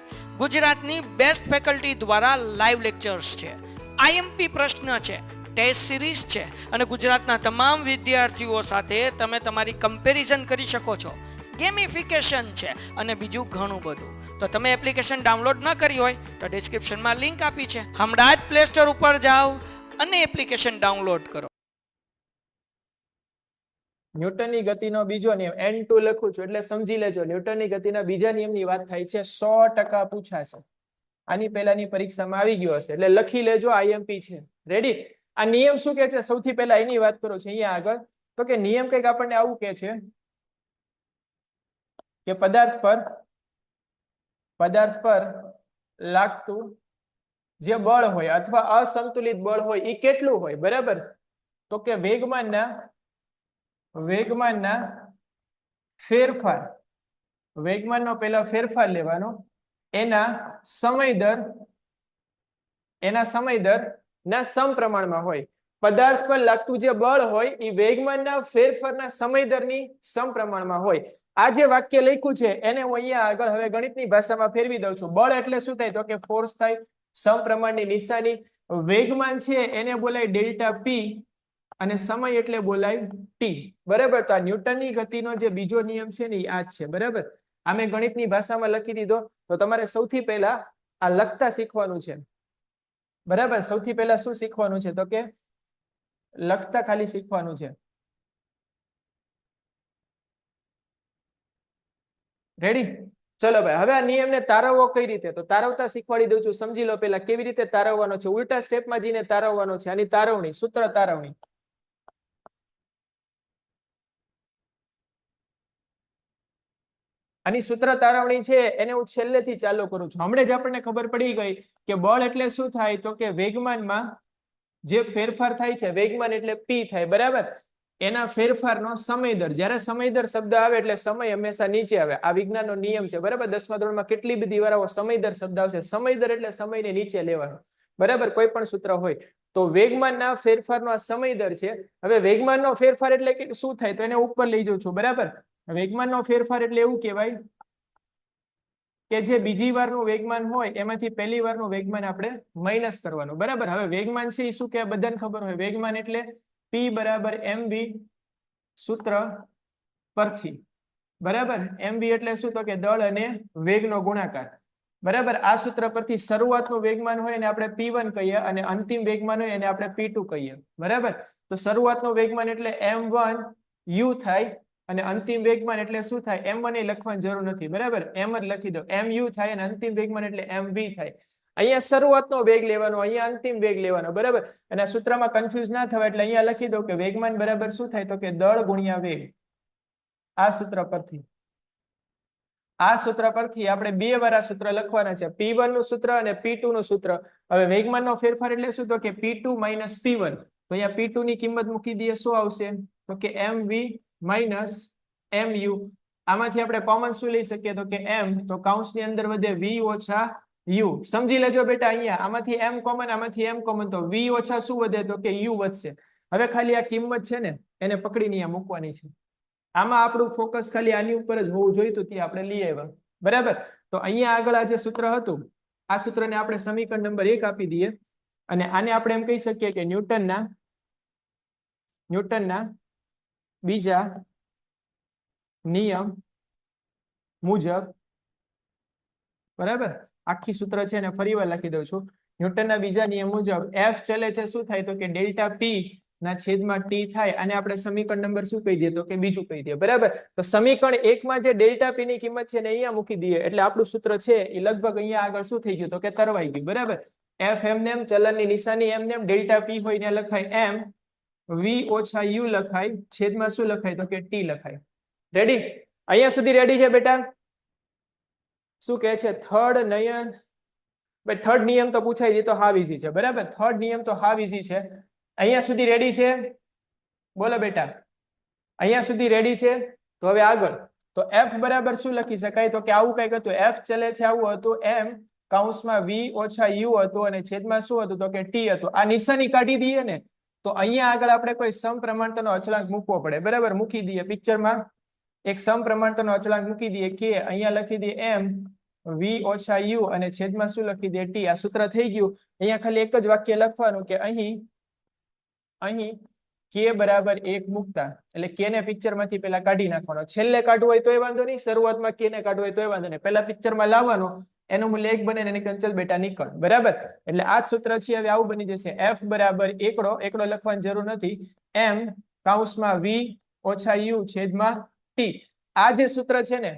ગુજરાતની બેસ્ટ ફેકલ્ટી દ્વારા લાઈવ લેક્ચર્સ છે. આઈએમપી પ્રશ્ન છે, ટેસ્ટ સિરીઝ છે અને ગુજરાતના તમામ વિદ્યાર્થીઓ સાથે તમે તમારી કમ્પેરિઝન કરી શકો છો. ગેમિફિકેશન છે અને બીજું ઘણું બધું. તો તમે એપ્લિકેશન ડાઉનલોડ ન કરી હોય તો ડિસ્ક્રિપ્શનમાં લિંક આપી છે. હમણાં જ પ્લે સ્ટોર ઉપર જાઓ અને એપ્લિકેશન ડાઉનલોડ કરો. ન્યૂટનની ગતિનો બીજો નિયમ N2 લખું છું એટલે સમજી લેજો. ન્યૂટનની ગતિના બીજા નિયમની વાત થાય છે. 100% પૂછાશે. આની પહેલાની પરીક્ષામાં આવી ગયો હશે એટલે લખી લેજો. આઈએમપી છે. રેડી? આ નિયમ શું કે છે? સૌથી પહેલા એની વાત કરું છું અહીંયા આગળ. તો કે નિયમ કંઈક આપણને આવું કે છે કે પદાર્થ પર લાગતું જે બળ હોય અથવા અસંતુલિત બળ હોય એ કેટલું હોય? બરાબર? તો કે વેગમાનના ફેરફાર, વેગમાનનો પેલા ફેરફાર લેવાનો, એના સમય દર ના સમપ્રમાણમાં હોય. પદાર્થ પર લાગતું જે બળ હોય એ વેગમાનના ફેરફારના સમય દરની સમપ્રમાણમાં હોય. આ જે વાક્ય લખ્યું છે એને હું અહીંયા આગળ હવે ગણિતની ભાષામાં ફેરવી દઉં છું. બળ એટલે શું થાય? તો કે ફોર્સ થાય. સમપ્રમાણની નિશાની. વેગમાન છે એને બોલાય ડેલ્ટા પી અને સમય એટલે બોલાય ટી. બરાબર? તો આ ન્યૂટનની ગતિનો જે બીજો નિયમ છે ને એ આ જ છે. બરાબર? આ મેં ગણિતની ભાષામાં લખી દીધો. તો તમારે સૌથી પહેલા આ લખતા શીખવાનું છે. બરાબર? સૌથી પહેલા શું શીખવાનું છે? તો કે લખતા ખાલી શીખવાનું છે. રેડી? ચલો ભાઈ, હવે આ નિયમને તારવવો કઈ રીતે? તો તારવતા શીખવાડી દઉં છું. સમજી લો પેલા કેવી રીતે તારવવાનો છે. ઉલટા સ્ટેપમાં જઈને તારવવાનો છે. આની તારવણી, સૂત્ર તારવણી. આની સૂત્ર તારવણી છે એને હું છેલ્લેથી ચાલુ કરું છું. હમણાં જ આપણને ખબર પડી ગઈ કે બળ એટલે શું થાય? તો કે વેગમાનમાં જે ફેરફાર થાય છે, વેગમાન એટલે પી થાય. બરાબર? એના ફેરફારનો સમય દર. જ્યારે સમય દર શબ્દ આવે એટલે સમય હંમેશા નીચે આવે. આ વિજ્ઞાનનો નિયમ છે. બરાબર? 10મા ધોરણમાં કેટલી બધી વાર આવો સમય દર શબ્દ આવશે. સમય દર એટલે સમયને નીચે લેવાનો. બરાબર? કોઈ પણ સૂત્ર હોય તો વેગમાનના ફેરફારનો આ સમય દર છે. હવે વેગમાનનો ફેરફાર એટલે કે શું થાય? તો એને ઉપર લઈ જાઉં છું. બરાબર? વેગમાનનો ફેરફાર એટલે એવું કહેવાય કે જે બીજી વારનું વેગમાન હોય એમાંથી પહેલી વારનું વેગમાન આપણે માઇનસ કરવાનું. બરાબર? હવે વેગમાન છે એ શું કે બધાને ખબર હોય. વેગમાન એટલે P બરાબર mv સૂત્ર પરથી. બરાબર? mv એટલે શું? તો કે દળ અને વેગનો ગુણાકાર. બરાબર? આ સૂત્ર પરથી શરૂઆતનું વેગમાન હોય એને આપણે P1 કહીએ અને અંતિમ વેગમાન હોય એને આપણે P2 કહીએ. બરાબર? તો શરૂઆતનું વેગમાન એટલે m1 u થાય અને અંતિમ વેગમાન એટલે શું થાય? m1 એ લખવાની જરૂર નથી. બરાબર? m જ લખી દો. mu થાય અને અંતિમ વેગમાન એટલે mv થાય. અહીંયા શરૂઆતનો વેગ લેવાનો, અહીંયા અંતિમ વેગ લેવાનો. બરાબર? અને આ સૂત્રમાં કન્ફ્યુઝ ના થવાય એટલે અહીંયા લખી દો કે વેગમાન બરાબર શું થાય? તો કે દળ ગુણ્યા વેગ. આ સૂત્ર પરથી આપણે બે વાર આ સૂત્ર લખવાના છે. P1 નું સૂત્ર અને P2 નું સૂત્ર. હવે વેગમાનનો ફેરફાર એટલે શું? તો કે P2 માઇનસ P1. તો અહીંયા P2 ની કિંમત મૂકી દઈએ. શું આવશે? તો કે mv માઇનસ mu. આમાંથી આપણે કોમન શું લઈ શકીએ? તો કે m. તો કૌંસની અંદર વધે v ઓછા u. સમજી લેજો બેટા, અહીંયા આમાંથી m કોમન, આમાંથી m કોમન, તો v ઓછા શું વધે? તો કે u વધશે. હવે ખાલી આ કિંમત છે ને એને પકડીને અહીંયા મૂકવાની છે. આમાં આપણું ફોકસ ખાલી આની ઉપર જ હોવું જોઈતું, તે આપણે લઈ આવ્યા. બરાબર? તો અહીંયા આગળ આ જે સૂત્ર હતું આ સૂત્રને આપણે સમીકરણ નંબર 1 આપી દઈએ અને આને આપણે એમ કહી શકીએ કે ન્યૂટનના બીજા નિયમ મુજબ. બરાબર? આખી સૂત્ર છે ને ફરીવાર લખી દઉં છું. ન્યૂટનના બીજા નિયમ મુજબ f ચલે છે શું થાય? તો કે ડેલ્ટા p ના છેદમાં t થાય. અને આપણે સમીકરણ નંબર શું કહી દઈએ? તો કે બીજું કહી દઈએ. બરાબર? તો સમીકરણ 1 માં જે ડેલ્ટા p ની કિંમત છે ને અહીંયા મૂકી દઈએ એટલે આપણું સૂત્ર છે એ લગભગ અહીંયા આગળ શું થઈ ગયું? તો કે તરવાઈ ગયું. બરાબર? f એમનેમ, ચલનની નિશાની એમનેમ, ડેલ્ટા p હોય ને લખાય m, v ઓછા u લખાય, છેદમાં શું લખાય? તો કે t લખાય. રેડી? અહીંયા સુધી રેડી છે બેટા? શું કહે છે થર્ડ નિયમ? ભાઈ થર્ડ નિયમ તો પૂછાય, એ તો હાવ ઈઝી છે. બરાબર? થર્ડ નિયમ તો હાવ ઈઝી છે. અહીંયા સુધી રેડી છે? બોલો બેટા, અહીંયા સુધી રેડી છે? તો હવે આગળ તો f બરાબર શું લખી શકાય? તો કે આવું કઈક હતું. f ચલે છે આવું હતું, m કૌંસમાં v ઓછા u હતું અને છેદમાં શું હતું? તો કે t હતું. આ નિશાની કાઢી દઈએ ને તો અહીંયા આગળ આપણે કોઈ સમપ્રમાણતાનો અચળાંક મૂકવો પડે, બરાબર. મૂકી દઈએ પિક્ચરમાં એક સમપ્રમાણતાનો અચળાંક મૂકી દઈએ કે અહીંયા લખી દઈએ m v ઓછા u અને છેદમાં શું લખી દઈએ t. આ સૂત્ર થઈ ગયું. અહીંયા ખાલી એક જ વાક્ય લખવાનું કે અહીં k બરાબર 1 મૂકતા, એટલે k ને પિક્ચરમાંથી પેલા કાઢી નાખવાનો. છેલ્લે કાઢવું હોય તોય વાંધો નહીં, શરૂઆતમાં k ને કાઢવું હોય તોય વાંધો નહીં. પેલા પિક્ચરમાં લાવવાનો, એનું મૂલ્ય 1 બને ને ચંચલ બેટા નીકળ, બરાબર. એટલે આ જ સૂત્ર છે. હવે આવું બની જશે f બરાબર એકડો લખવાની જરૂર નથી, m કૌંસમાં v ઓછા u છેદમાં t. આ જે સૂત્ર છે ને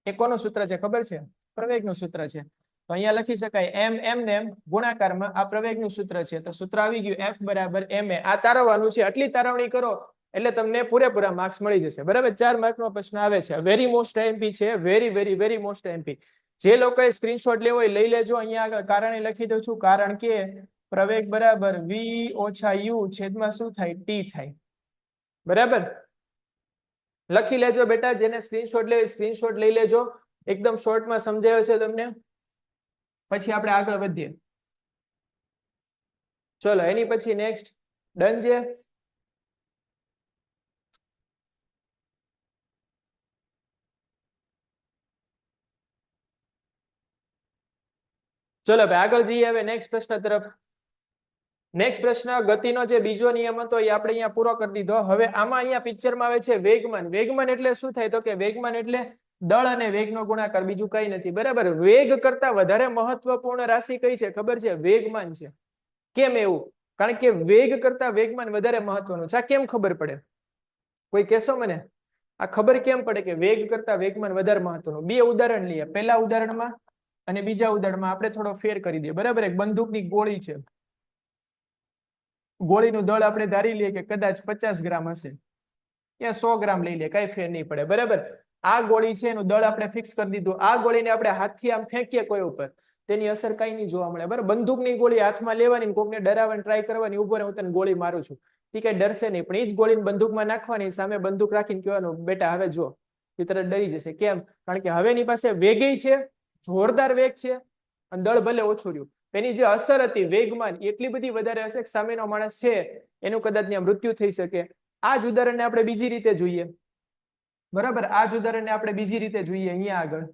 એ કોનું સૂત્ર છે ખબર છે? પ્રવેગનું સૂત્ર છે. તો અહીંયા લખી શકાય m ને m ગુણાકારમાં આ પ્રવેગનું સૂત્ર છે. તો સૂત્ર આવી ગયું f બરાબર ma. આ તારવવાનું છે. આટલી તારવણી કરો એટલે તમને પૂરેપૂરા માર્ક્સ મળી જશે, બરાબર. 4 માર્કનો પ્રશ્ન આવે છે. વેરી મોસ્ટ એમપી છે, વેરી મોસ્ટ એમપી. જે લોકોએ સ્ક્રીનશોટ લેવો હોય લઈ લેજો. અહીંયા આગળ કારણે લખી દઉં છું, કારણ કે પ્રવેગ બરાબર v ઓછા u છેદમાં શું થાય t થાય, બરાબર. લખી લેજો બેટા, જેને સ્ક્રીનશોટ લેવી સ્ક્રીનશોટ લઈ લેજો. એકદમ શોર્ટમાં સમજાયો છે તમને. પછી આપણે આગળ વધીએ. ચલો એની પછી નેક્સ્ટ ડન છે. ચલો ભાઈ આગળ જઈએ હવે નેક્સ્ટ પ્રશ્ન તરફ. નેક્સ્ટ પ્રશ્ન ગતિનો જે બીજો નિયમ હતો એ આપણે અહીંયા પૂરો કરી દીધો. હવે આમાં અહીંયા પિક્ચરમાં આવે છે વેગમાન. વેગમાન એટલે શું થાય? તો કે વેગમાન એટલે દળ અને વેગનો ગુણાકાર, બીજું કઈ નથી, બરાબર. વેગ કરતા વધારે મહત્વપૂર્ણ રાશિ કઈ છે ખબર છે? વેગમાન છે. કેમ એવું? કારણ કે વેગ કરતા વેગમાન વધારે મહત્વનું છે. આ કેમ ખબર પડે? કોઈ કહેશો મને? આ ખબર કેમ પડે કે વેગ કરતા વેગમાન વધારે મહત્વનું? બે ઉદાહરણ લઈએ. પહેલા ઉદાહરણમાં અને બીજા ઉદાહરણમાં આપણે થોડો ફેર કરી દઈએ, બરાબર. એક બંદૂકની ગોળી છે. ગોળીનું દળ આપણે ધારી લઈએ કે કદાચ 50 ગ્રામ હશે, ત્યાં 100 ગ્રામ લઈ લે, કઈ ફેર નહીં પડે, બરાબર. આ ગોળી છે એનું દળ આપણે ફિક્સ કરી દીધું. આ ગોળીને આપણે હાથથી આમ ફેંકીએ કોઈ ઉપર, તેની અસર કઈ નહીં જોવા મળે, બરાબર. બંદૂકની ગોળી હાથમાં લેવાની, કોકને ડરાવવાની ટ્રાય કરવાની, ઉભો રહે હું તને ગોળી મારું છું, તે કઈ ડરશે નહીં. પણ એ જ ગોળીને બંદૂકમાં નાખવાની, સામે બંદૂક રાખીને કહેવાનું બેટા હવે જો, એ તરત ડરી જશે. કેમ? કારણ કે હવે એની પાસે વેગય છે, જોરદાર વેગ છે, અને દળ ભલે ઓછું રહ્યું. એની જે અસર હતી વેગમાન એટલી બધી વધારે હશે કે સામેનો માણસ છે એનું કદાચ ત્યાં મૃત્યુ થઈ શકે. આ જ ઉદાહરણને આપણે બીજી રીતે જોઈએ, બરાબર. આ જ ઉદાહરણને આપણે બીજી રીતે જોઈએ. અહીંયા આગળ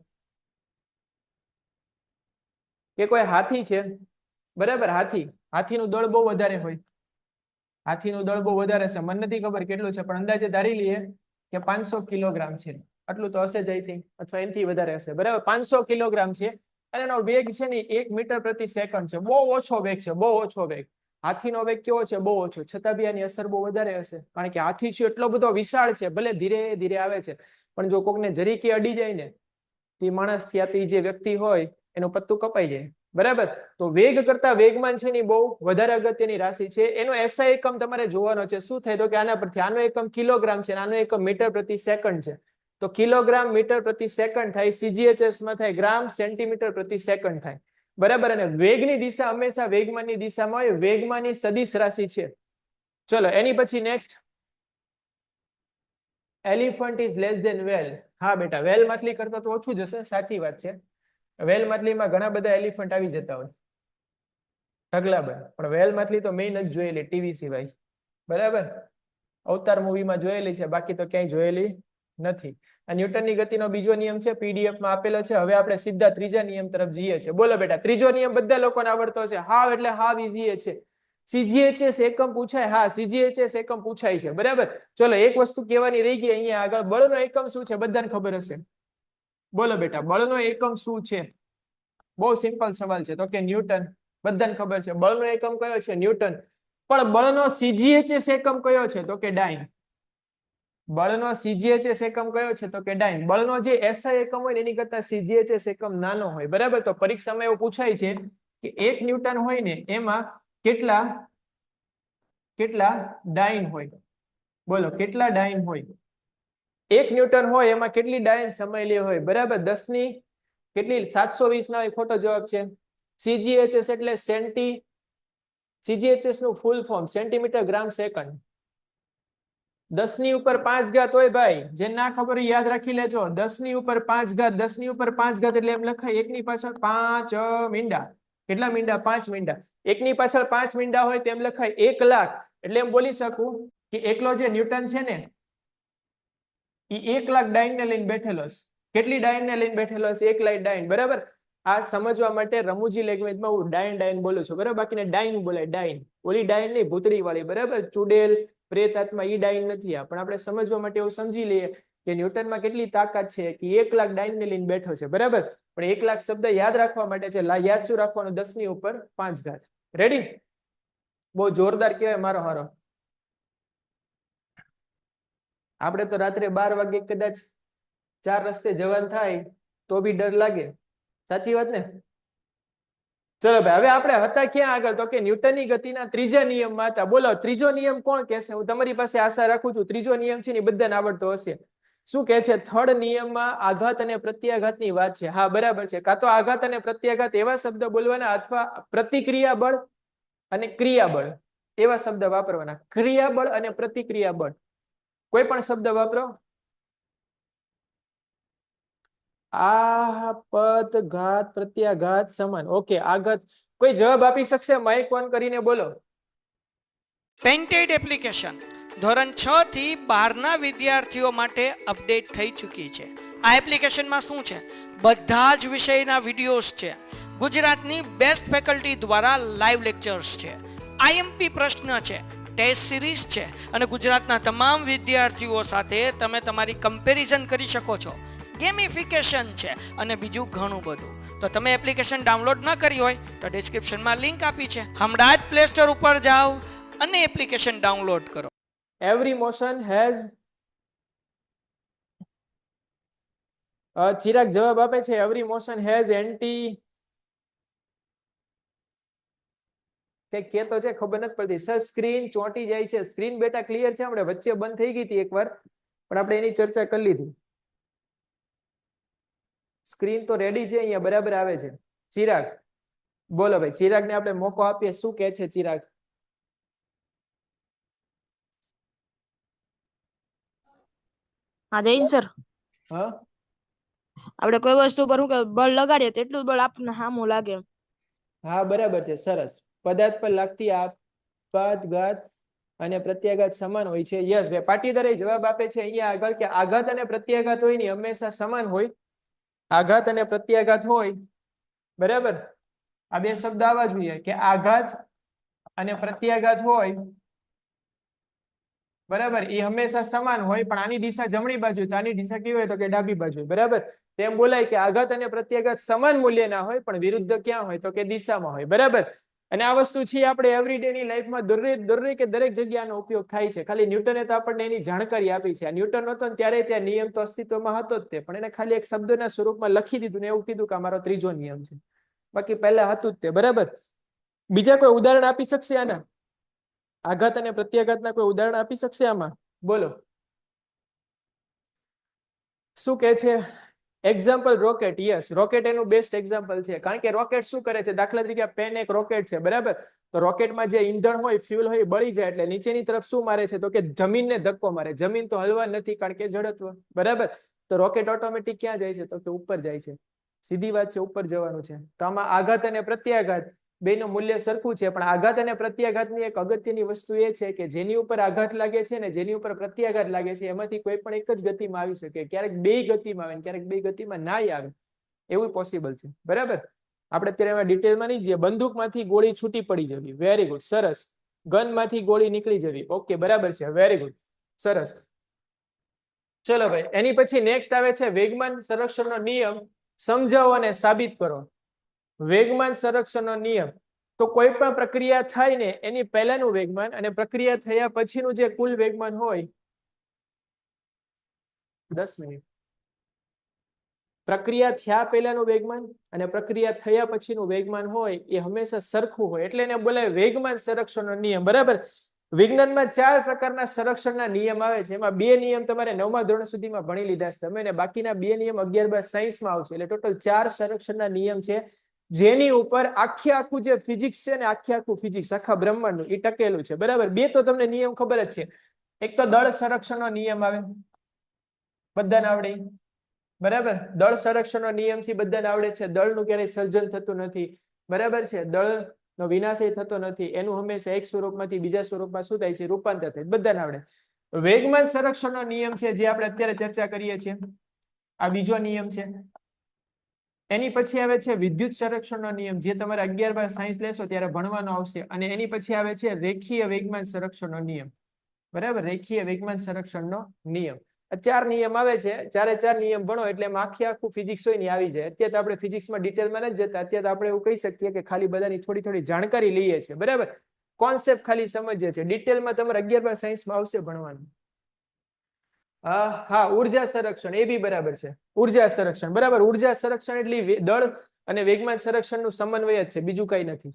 કે કોઈ હાથી છે, બરાબર. હાથીનું દળ બહુ વધારે હોય. હાથીનું દળ બહુ વધારે છે. મને નથી ખબર કેટલું છે, પણ અંદાજે ધારી લઈએ કે 500 કિલોગ્રામ છે. આટલું તો હશે જ, આઈ થિંક, અથવા એનાથી વધારે હશે, બરાબર. 500 કિલોગ્રામ છે અને એનો વેગ છે ને 1 મીટર પ્રતિ સેકન્ડ છે. બહુ ઓછો વેગ છે, બહુ ઓછો વેગ. હાથીનો વેગ કેવો છે? બહુ ઓછો. છતાં બી આની અસર બહુ વધારે હશે, કારણ કે હાથી છે એટલો બધો વિશાળ છે. ભલે ધીરે ધીરે આવે છે, પણ જો કોકને જરીકે અડી જાય ને, તે માણસ થી જે વ્યક્તિ હોય એનું પત્તું કપાઈ જાય, બરાબર. તો વેગ કરતા વેગમાન છે ને બહુ વધારે અગત્યની રાશિ છે. એનો એસઆઈ એકમ તમારે જોવાનો છે. શું થાય? તો કે આના પરથી આનો એકમ કિલોગ્રામ છે, આનો એકમ મીટર પ્રતિ સેકન્ડ છે. તો કિલોગ્રામ મીટર પ્રતિ સેકન્ડ થાય, CGHS માં થાય ગ્રામ સેન્ટીમીટર પ્રતિ સેકન્ડ થાય, બરાબર. અને વેગની દિશા હંમેશા વેગમાનની દિશામાં હોય. વેગમાનની સદિશ રાશિ છે. ચલો એની પછી next, elephant is less than well. હા બેટા, વેલ માછલી કરતા તો ઓછું જ હશે, સાચી વાત છે. વેલ માછલીમાં ઘણા બધા એલિફન્ટ આવી જતા હોય, ઢગલાબંધ. પણ વેલ માછલી તો મેં નથી જોયેલી ટીવી સિવાય, બરાબર. અવતાર મૂવીમાં જોયેલી છે, બાકી તો ક્યાંય જોયેલી નથી. આ ન્યૂટનની ગતિનો બીજો નિયમ છે, PDF માં આપેલો છે. હવે આપણે સીધા ત્રીજા નિયમ તરફ જઈએ છીએ. બોલો બેટા, ત્રીજો નિયમ બધા લોકોને આવડતો છે. હાવ એટલે હાવ ઈઝી છે. CGHS એકમ પૂછાય. હા, CGHS એકમ પૂછાય છે, બરાબર. ચલો એક વસ્તુ કહેવાની રહી ગઈ અહીંયા આગળ. બળનો એકમ શું છે? બધાને ખબર હશે. બોલો બેટા, બળનો એકમ શું છે? બહુ સિમ્પલ સવાલ છે. તો કે ન્યૂટન. બધાને ખબર છે. બળનો એકમ કયો છે? ન્યૂટન. પણ બળનો CGHS એકમ કયો છે? તો કે ડાઇન. બળનો CGHS એકમ કયો છે? તો કે ડાઇન. બળનો જે SI એકમ હોય ને એની કરતા CGHS એકમ નાનો હોય, બરાબર. તો પરીક્ષામાં એવું પૂછાય છે કે 1 ન્યૂટન હોય ને એમાં કેટલા ડાઇન હોય? બોલો, કેટલા ડાઇન હોય? 1 ન્યૂટન હોય એમાં કેટલી ડાઇન સમય હોય? બરાબર. 10 ની કેટલી? 720 ના. ખોટો જવાબ છે. CGHS એટલે CGHS નું ફૂલ ફોર્મ સેન્ટીમીટર ગ્રામ સેકન્ડ. 10 ની ઉપર 5 ઘાત હોય ભાઈ, જે ના ખબર હોય યાદ રાખી લેજો. 10 ની ઉપર 5 ઘાત, 10 ની ઉપર 5 ઘાત એટલે એમ લખાય 1 ની પાછળ 5 મીંડા. કેટલા મીંડા? 5 મીંડા. એકની પાછળ 5 મીંડા હોય તેમ લખાય 1 લાખ. એટલે એમ બોલી શકું કે એકલો જે ન્યૂટન છે ને એ 1 લાખ ડાઈન ને લઈને બેઠેલો છે. કેટલી ડાઈન ને લઈને બેઠેલો છે? 1 લાખ ડાઈન. બરાબર. આ સમજવા માટે રમૂજી લેંગ્વેજમાં હું ડાઈન ડાઈન બોલું છું. બરાબર. બાકીને ડાઈન બોલાય. ડાઈન. ઓલી ડાઈન નહીં, ભૂતળી વાળી. બરાબર. ચુડેલ, પ્રેત આત્મા, ઈ ડાઈન નથી. આ પણ આપણે સમજવા માટે એવું સમજી લઈએ કે ન્યૂટનમાં કેટલી તાકાત છે કે 1 લાખ ડાઈન ને લઈને બેઠો છે. બરાબર. પણ 1 લાખ શબ્દ યાદ રાખવા માટે છે. યાદ શું રાખવાનું? 10 ની ઉપર 5 ઘાત. રેડી? બહુ જોરદાર કહેવાય મારો હારો. આપણે તો રાત્રે 12 વાગે કદાચ 4 રસ્તે જવાન થાય તો બી ડર લાગે. સાચી વાત ને? ચલો ભાઈ, હવે આપણે હતા ક્યાં આગળ? તો કે ન્યૂટનની ગતિના ત્રીજા નિયમમાં હતા. બોલો, ત્રીજો નિયમ કોણ કહેશે? હું તમારી પાસે આશા રાખું છું ત્રીજો નિયમ છે ને બધાને આવડતો હશે. શું કહે છે? થર્ડ નિયમમાં આઘાત અને પ્રત્યાઘાતની વાત છે. હા, બરાબર છે. કાં તો આઘાત અને પ્રત્યાઘાત એવા શબ્દ બોલવાના, અથવા પ્રતિક્રિયા બળ અને ક્રિયાબળ એવા શબ્દ વાપરવાના. ક્રિયાબળ અને પ્રતિક્રિયા બળ કોઈ પણ શબ્દ વાપરો. આપત, ઘાત, પ્રત્યાઘાત, સમાન. ઓકે, આઘાત. કોઈ જવાબ આપી શકશે? માઇક ઓન કરીને બોલો. પેન્ટેડ એપ્લિકેશન ધોરણ 6 થી 12 ના વિદ્યાર્થીઓ માટે અપડેટ થઈ ચૂકી છે. આ એપ્લિકેશનમાં શું છે? બધા જ વિષયના વિડીયોઝ છે. ગુજરાતની બેસ્ટ ફેકલ્ટી દ્વારા લાઈવ લેક્ચર્સ છે. આઈએમપી પ્રશ્ન છે, ટેસ્ટ સિરીઝ છે, અને ગુજરાતના તમામ વિદ્યાર્થીઓ સાથે તમે તમારી કમ્પેરિઝન કરી શકો છો. ગેમિફિકેશન છે અને બીજું ઘણું બધું. તો તમે એપ્લિકેશન ડાઉનલોડ ન કરી હોય તો ડિસ્ક્રિપ્શનમાં લિંક આપી છે. હમણાં જ પ્લે સ્ટોર ઉપર જાઓ અને એપ્લિકેશન ડાઉનલોડ કરો. Every motion has. ચિરાગ જવાબ આપે છે એવરી મોશન હેઝ એન્ટી. કઈક કે તો છે, ખબર નથી પડતી. સર સ્ક્રીન ચોંટી જાય છે. સ્ક્રીન બેટા ક્લિયર છે. આપણે વચ્ચે બંધ થઈ ગઈ હતી એકવાર, પણ આપણે એની ચર્ચા કરી લીધી. સ્ક્રીન તો રેડી છે, અહીંયા બરાબર આવે છે. ચિરાગ બોલો ભાઈ. ચિરાગને આપણે મોકો આપીએ. શું કે છે ચિરાગ? હા જૈન સર, હા, આપણે કોઈ વસ્તુ પર શું કે બળ લગાડીએ તેટલું જ બળ આપણને સામું લાગે. હા, બરાબર છે. સરસ. પદાર્થ પર લાગતી આપત, ઘાત અને પ્રત્યાઘાત સમાન હોય છે. યસ ભાઈ, પાટીદાર જવાબ આપે છે અહીંયા આગળ કે આઘાત અને પ્રત્યાઘાત હોય ને હંમેશા સમાન હોય. આઘાત અને પ્રત્યાઘાત હોય. બરાબર. આ બે શબ્દ આવવા જોઈએ કે આઘાત અને પ્રત્યાઘાત હોય. બરાબર. એ હંમેશા સમાન હોય, પણ આની દિશા જમણી બાજુ, તો આની દિશા કેવી હોય? તો કે ડાબી બાજુ. બરાબર. તેમ બોલાય કે આઘાત અને પ્રત્યાઘાત સમાન મૂલ્યના હોય, પણ વિરુદ્ધ ક્યાં હોય? તો કે દિશામાં હોય. બરાબર. અને આ વસ્તુ છે આપણે એવરીડે ની લાઈફમાં દરેક કે દરેક જગ્યાનો ઉપયોગ થાય છે. ખાલી ન્યૂટને તો આપણને એની જાણકારી આપી છે. આ ન્યૂટન હતો ને ત્યારે ત્યાં નિયમ તો અસ્તિત્વમાં હતો જ તે, પણ એને ખાલી એક શબ્દના સ્વરૂપમાં લખી દીધું ને એવું કીધું કે અમારો ત્રીજો નિયમ છે. બાકી પહેલા હતું જ તે. બરાબર. બીજા કોઈ ઉદાહરણ આપી શકશે આના? આઘાત અને પ્રત્યાઘાતના કોઈ ઉદાહરણ આપી શકશે આમાં? બોલો. શું કે છે? Example rocket. યસ, રોકેટ એનું બેસ્ટ એક્ઝામ્પલ છે. કારણ કે રોકેટ શું કરે છે? દાખલા તરીકે પેન એક રોકેટ છે. બરાબર. તો રોકેટમાં જે ઈંધણ હોય, ફ્યુલ હોય, બળી જાય એટલે નીચેની તરફ શું મારે છે? તો કે જમીનને ધક્કો મારે. જમીન તો હલવા નથી, કારણ કે જડત્વ. બરાબર. તો રોકેટ ઓટોમેટિક ક્યાં જાય છે? તો કે ઉપર જાય છે. સીધી વાત છે, ઉપર જવાનું છે. તો આમાં આઘાત અને પ્રત્યાઘાત બેનું મૂલ્ય સરખું છે, પણ આઘાત અને પ્રત્યાઘાતની એક અગત્યની વસ્તુ એ છે કે જેની ઉપર આઘાત લાગે છે ને જેની ઉપર પ્રત્યાઘાત લાગે છે એમાંથી કોઈ પણ એક જ ગતિમાં આવી શકે. ક્યારેક બે ગતિમાં આવે, ક્યારેક બે ગતિમાં ના આવે, એવું પોસિબલ છે. બરાબર. આપણે અત્યારે એમાં ડિટેલમાં નહીં જઈએ. બંદૂકમાંથી ગોળી છૂટી પડી જવી. Very good. સરસ. ગનમાંથી ગોળી નીકળી જવી. ઓકે, બરાબર છે. Very good. સરસ. ચલો ભાઈ, એની પછી નેક્સ્ટ આવે છે વેગમાન સંરક્ષણનો નિયમ. સમજાવો અને સાબિત કરો. વેગમાન સંરક્ષણનો નિયમ. તો કોઈ પણ પ્રક્રિયા થાય ને એની પહેલાનું વેગમાન અને પ્રક્રિયા થયા પછીનું જે કુલ વેગમાન હોય. 10 મિનિટ. પ્રક્રિયા થયા પહેલાનું વેગમાન અને પ્રક્રિયા થયા પછીનું વેગમાન હોય એ હંમેશા સરખું હોય, એટલે એને બોલાય વેગમાન સંરક્ષણનો નિયમ. બરાબર. વિજ્ઞાનમાં 4 પ્રકારના સંરક્ષણના નિયમ આવે છે. એમાં 2 નિયમ તમારે 9મા ધોરણ સુધીમાં ભણી લીધા છે તમે, અને બાકીના 2 નિયમ 11 સાયન્સમાં આવશે. એટલે ટોટલ 4 સંરક્ષણના નિયમ છે, જેની ઉપર આખું જે ફિઝિક્સ છે ને આખું ફિઝિક્સ આખા બ્રહ્માંડનું એ ટકેલું છે. બરાબર. 2 તો તમને નિયમ ખબર જ છે. એક તો દળ સંરક્ષણનો નિયમ આવે, બધાને આવડે. બરાબર. દળ સંરક્ષણનો નિયમ થી બધાને આવડે છે. દળનું ક્યારેય સર્જન થતું નથી. બરાબર છે, દળનો વિનાશય થતો નથી, એનું હંમેશા એક સ્વરૂપમાંથી બીજા સ્વરૂપમાં શું થાય છે, રૂપાંતર થાય, બધાને આવડે. વેગમાન સંરક્ષણનો નિયમ છે જે આપણે અત્યારે ચર્ચા કરીએ છીએ, આ બીજો નિયમ છે. એની પછી આવે છે વિદ્યુત સંરક્ષણનો નિયમ, જે તમારે 11 સાયન્સ લેશો ત્યારે ભણવાનો આવશે. અને એની પછી આવે છે રેખીય વેગમાન સંરક્ષણનો નિયમ. બરાબર, રેખીય વેગમાન સંરક્ષણનો નિયમ. આ 4 નિયમ આવે છે, 4 નિયમ ભણો એટલે એમાં આખું ફિઝિક્સ હોય ને આવી જાય. અત્યારે આપણે ફિઝિક્સમાં ડિટેલમાં નથી જતા, અત્યારે આપણે એવું કહી શકીએ કે ખાલી બધાની થોડી જાણકારી લઈએ છીએ. બરાબર, કોન્સેપ્ટ ખાલી સમજીએ છીએ, ડિટેલમાં તમારે 11 સાયન્સમાં આવશે ભણવાનું. હા, ઉર્જા સંરક્ષણ એ બી બરાબર છે, ઉર્જા સંરક્ષણ. બરાબર, ઉર્જા સંરક્ષણ એટલે દળ અને વેગમાન સંરક્ષણનું સમન્વય જ છે, બીજું કઈ નથી.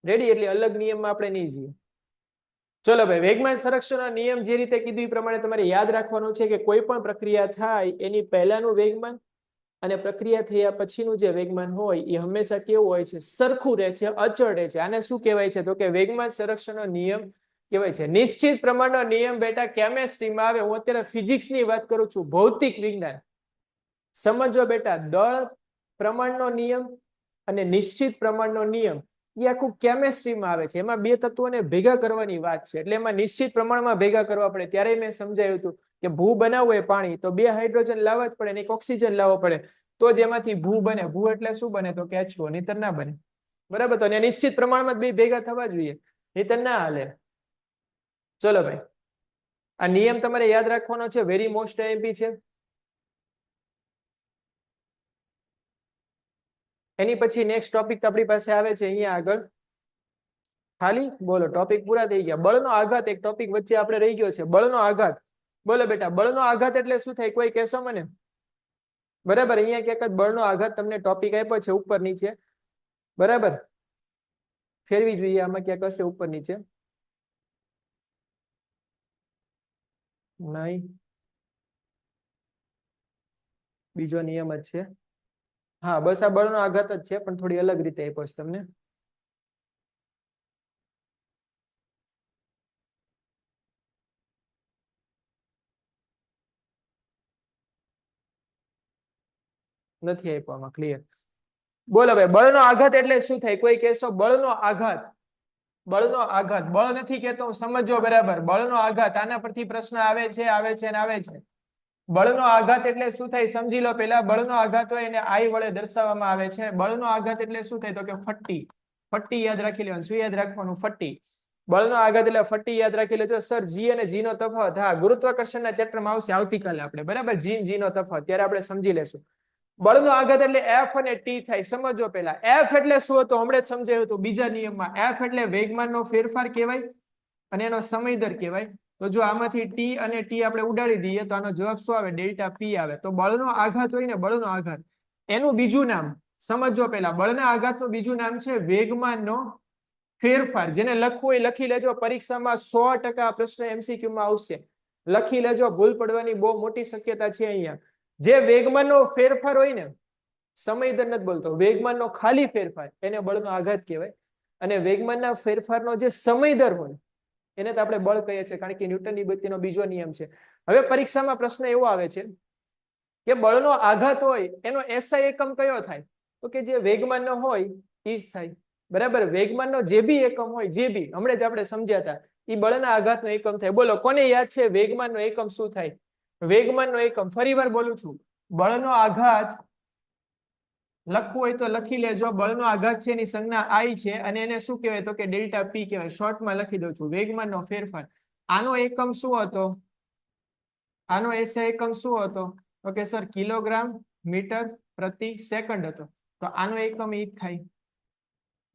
રેડી, એટલે અલગ નિયમમાં આપણે નહીં જઈએ. ચલો ભાઈ, વેગમાન સંરક્ષણનો નિયમ જે રીતે કીધું એ પ્રમાણે તમારે યાદ રાખવાનું છે કે કોઈ પણ પ્રક્રિયા થાય એની પહેલાનું વેગમાન અને પ્રક્રિયા થયા પછીનું જે વેગમાન હોય એ હંમેશા કેવું હોય છે, સરખું રહે છે, અચળ રહે છે. આને શું કહેવાય છે, તો કે વેગમાન સંરક્ષણનો નિયમ કહેવાય છે. નિશ્ચિત પ્રમાણનો નિયમ બેટા કેમેસ્ટ્રીમાં આવે, હું અત્યારે ફિઝિક્સની વાત કરું છું, ભૌતિક વિજ્ઞાન. સમજો બેટા, દળ પ્રમાણનો નિયમ અને નિશ્ચિત પ્રમાણનો નિયમ એ આખું કેમેસ્ટ્રીમાં આવે છે. એમાં બે તત્વોને ભેગા કરવાની વાત છે, એટલે એમાં નિશ્ચિત પ્રમાણમાં ભેગા કરવા પડે. ત્યારે મેં સમજાવ્યું હતું કે ભૂ બનાવવું હોય પાણી તો 2 હાઇડ્રોજન લાવવા જ પડે ને 1 ઓક્સિજન લાવવો પડે, તો જ એમાંથી ભૂ બને. ભૂ એટલે શું બને, તો કે H2O, નહીતર ના બને. બરાબર, તો નિશ્ચિત પ્રમાણમાં બે ભેગા થવા જોઈએ, નહીતર ના હાલે. ચલો ભાઈ, આ નિયમ તમારે યાદ રાખવાનો છે, વેરી મોસ્ટ આઈએમપી છે. એની પછી નેક્સ્ટ ટોપિક આપણી પાસે આવે છે અહીંયા આગળ. ખાલી બોલો, ટોપિક પૂરા થઈ ગયા. બળનો આઘાત એક ટોપિક વચ્ચે આપણે રહી ગયો છે, બળનો આઘાત. બોલો બેટા, બળનો આઘાત એટલે શું થાય, કોઈ કહેશો મને? બરાબર, અહીંયા ક્યાંક બળનો આઘાત તમને ટોપિક આપ્યો છે ઉપર નીચે. બરાબર, ફેરવી જોઈએ આમાં ક્યાંક હશે ઉપર નીચે. નહીં, બીજો નિયમ જ છે. હા, બસ આ બળનો આઘાત જ છે, પણ થોડી અલગ રીતે આપ્યો છે તમને. નથી આપ્યો આમાં, ક્લિયર. બોલો ભાઈ, બળનો આઘાત એટલે શું થાય, કોઈ કહેશો? બળનો આઘાત, બળનો આઘાત. બળ નથી કેતો, સમજો બરાબર. બળનો આઘાત, આના પરથી પ્રશ્ન આવે છે ને આવે છે. બળનો આઘાત એટલે શું થાય સમજી લો પેલા. બળનો આઘાત હોય એને I વડે દર્શાવવામાં આવે છે. બળનો આઘાત એટલે શું થાય, તો કે ફટ્ટી. ફટ્ટી યાદ રાખી લેવાનું. શું યાદ રાખવાનું? ફટ્ટી. બળનો આઘાત એટલે ફટ્ટી યાદ રાખી લેજો. સર, G અને G નો તફાવત, હા, ગુરુત્વાકર્ષણના ચેપ્ટરમાં આવશે આવતીકાલે આપણે. બરાબર, G અને G નો તફાવત ત્યારે આપણે સમજી લેશું. બળનો આઘાત એટલે F અને T થાય. સમજો પેલા F એટલે શું હતું, હમણાં જ સમજાયું હતું બીજા નિયમમાં. F એટલે વેગમાનનો ફેરફાર કહેવાય અને એનો સમય દર કહેવાય. તો જો આમાંથી T અને T આપણે ઉડાડી દઈએ તો આનો જવાબ શું આવે, ડેલ્ટા P આવે. તો બળનો આઘાત હોય ને, બળનો આઘાત, એનું બીજું નામ સમજો પેલા. બળના આઘાતનું બીજું નામ છે વેગમાનનો ફેરફાર. જેને લખવું હોય લખી લેજો, પરીક્ષામાં 100% પ્રશ્ન MCQ માં આવશે. લખી લેજો, ભૂલ પડવાની બહુ મોટી શક્યતા છે અહીંયા. જે વેગમાનનો ફેરફાર હોય ને, સમય દર નથી બોલતો, વેગમાનનો ખાલી ફેરફાર, એને બળનો આઘાત કહેવાય. અને વેગમાનના ફેરફારનો જે સમય દર હોય એને તો આપણે બળ કહીએ છીએ, કારણ કે ન્યૂટનની ગતિનો બીજો નિયમ છે. હવે પરીક્ષામાં પ્રશ્ન એવો આવે છે કે બળનો આઘાત હોય એનો SI એકમ કયો થાય, તો કે જે વેગમાનનો હોય એ જ થાય. બરાબર, વેગમાનનો જે બી એકમ હોય, જે બી હમણાં જ આપણે સમજ્યા હતા, એ બળના આઘાતનો એકમ થાય. બોલો, કોને યાદ છે વેગમાનનો એકમ શું થાય? વેગમાનનો એકમ, ફરી વાર બોલું છું, બળનો આઘાત લખવું હોય તો લખી લેજો. બળનો આઘાત છે એની સંજ્ઞા I છે અને એને શું કહેવાય, તો કે ડેલ્ટા P કહેવાય. શોર્ટમાં લખી દઉં છું, વેગમાનનો ફેરફાર. આનો એકમ શું હતો, આનો SI એકમ શું હતો, તો કે સર કિલોગ્રામ મીટર પ્રતિ સેકન્ડ હતો. તો આનો એકમ એ જ થાય.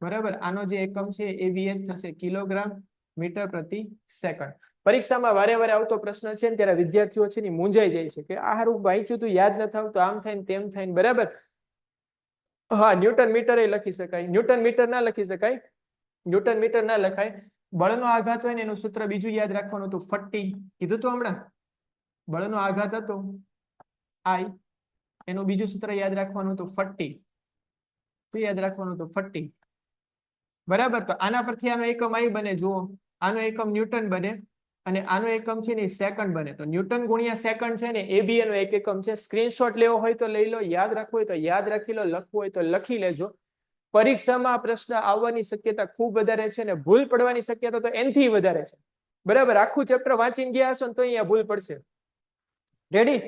બરાબર, આનો જે એકમ છે એ બી જ થશે, કિલોગ્રામ મીટર પ્રતિ સેકન્ડ. પરીક્ષામાં વારે વારે આવતો પ્રશ્ન છે ને ત્યારે વિદ્યાર્થીઓ છે ને મૂંઝાઈ જાય છે કે આ હારું વાંચ્યું તું યાદ નથી આવતું, આમ થાય ને તેમ થાય ને. બરાબર, હા, ન્યૂટન મીટર એ લખી શકાય. ન્યૂટન મીટર ના લખી શકાય, ન્યૂટન મીટર ના લખાય. બળનો આઘાત હોય ને એનું સૂત્ર બીજું યાદ રાખવાનું હતું, ફટ્ટી. કીધું તું હમણાં, બળનો આઘાત હતો I, એનું બીજું સૂત્ર યાદ રાખવાનું હતું ફટ્ટી. શું યાદ રાખવાનું હતું? ફટ્ટી. બરાબર, તો આના પરથી આનો એકમ I બને. જુઓ, આનો એકમ ન્યૂટન બને અને આનો એકમ છે ને સેકન્ડ બને. તો ન્યૂટન ગુણ્યા સેકન્ડ છે ને એ બી એનો એક એકમ છે. સ્ક્રીનશોટ લેવો હોય તો લઈ લો, યાદ રાખવું હોય તો યાદ રાખી લો, લખવું હોય તો લખી લેજો. પરીક્ષામાં પ્રશ્ન આવવાની શક્યતા ખૂબ વધારે છે અને ભૂલ પડવાની શક્યતા તો એનથી વધારે છે. બરાબર, આખું ચેપ્ટર વાંચીને ગયા હશો ને તો અહીંયા ભૂલ પડશે. રેડી?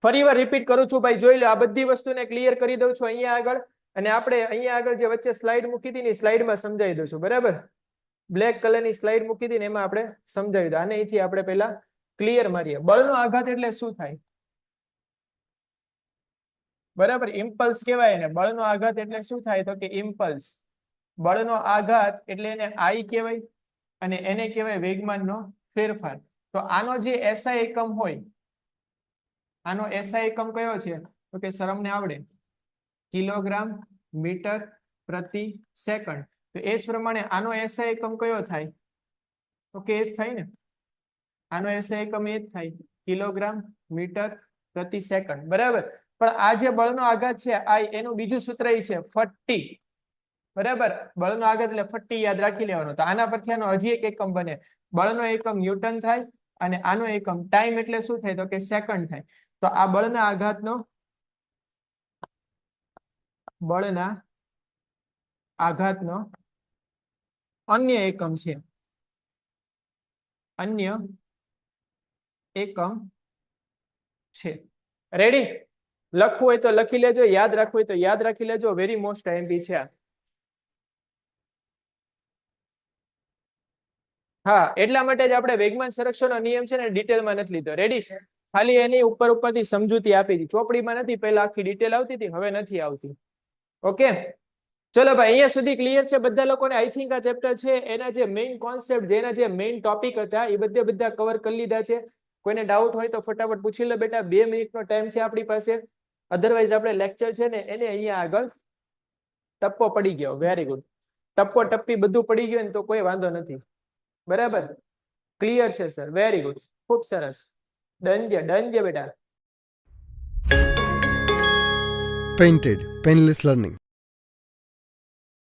ફરીવાર રિપીટ કરું છું ભાઈ, જોઈ લો. આ બધી વસ્તુને ક્લિયર કરી દઉં છું અહીંયા આગળ, અને આપણે અહીંયા આગળ જે વચ્ચે સ્લાઇડ મૂકી હતી ને સ્લાઇડમાં સમજાવી દઉં. બરાબર, બ્લેક કલરની સ્લાઇડ મૂકી હતી ને એમાં આપણે સમજાવી દઉં. આને અહીંથી આપણે પહેલા ક્લિયર મારીએ. બળનો આઘાત એટલે શું થાય? બરાબર, ઇમ્પલ્સ કહેવાય ને. બળનો આઘાત એટલે શું થાય? તો કે ઇમ્પલ્સ. બળનો આઘાત એટલે એને I કહેવાય અને એને કહેવાય વેગમાનનો ફેરફાર. તો આનો જે SI એકમ હોય, આનો SI એકમ કયો છે? તો કે સર અમને આવડે, કિલોગ્રામ મીટર પ્રતિ સેકન્ડ. તો એ જ પ્રમાણે આનો SI એકમ કયો થાય? તો કે એ જ થાય ને. આનો SI એકમ એ જ થાય, કિલોગ્રામ મીટર પ્રતિ સેકન્ડ. બરાબર, પણ આ જે બળનો આઘાત છે I, એનું બીજું સૂત્ર એ છે ફટ્ટી. બરાબર, બળનો આઘાત એટલે ફટ્ટી યાદ રાખી લેવાનો. તો આના પરથી આનો હજી એક એકમ બને. બળનો એકમ ન્યૂટન થાય અને આનો એકમ ટાઈમ એટલે શું થાય? તો કે સેકન્ડ થાય. તો આ બળના આઘાતનો અન્ય એકમ છે. અન્ય એકમ છે. રેડી? લખવું હોય તો લખી લેજો, યાદ રાખવું હોય તો યાદ રાખી લેજો. વેરી મોસ્ટ આઈએમપી છે આ. હા, એટલા માટે જ આપણે વેગમાન સંરક્ષણનો નિયમ છે ને ડિટેલમાં નથી લીધો. રેડી? ખાલી એની ઉપરથી સમજૂતી આપી હતી. ચોપડીમાં નથી, પહેલા આખી ડિટેલ આવતી હતી, હવે નથી આવતી. ઓકે, ચલો ભાઈ, અહીંયા સુધી ક્લિયર છે બધા લોકોને? આઈ થિંક આ ચેપ્ટર છે એના જે મેઇન કોન્સેપ્ટ, જેના જે મેઇન ટોપિક હતા એ બધા કવર કરી લીધા છે. કોઈને ડાઉટ હોય તો ફટાફટ પૂછી લો બેટા. 2 મિનિટનો ટાઈમ છે આપણી પાસે. અધરવાઇઝ આપણે લેક્ચર છે ને એને અહીંયા આગળ ટપ્પો પડી ગયો. Very good. ટપ્પો ટપ્પી બધું પડી ગયું ને તો કોઈ વાંધો નથી. બરાબર, ક્લિયર છે સર? વેરી ગુડ, ખૂબ સરસ. ડન છે બેટા. Painted Painless Learning.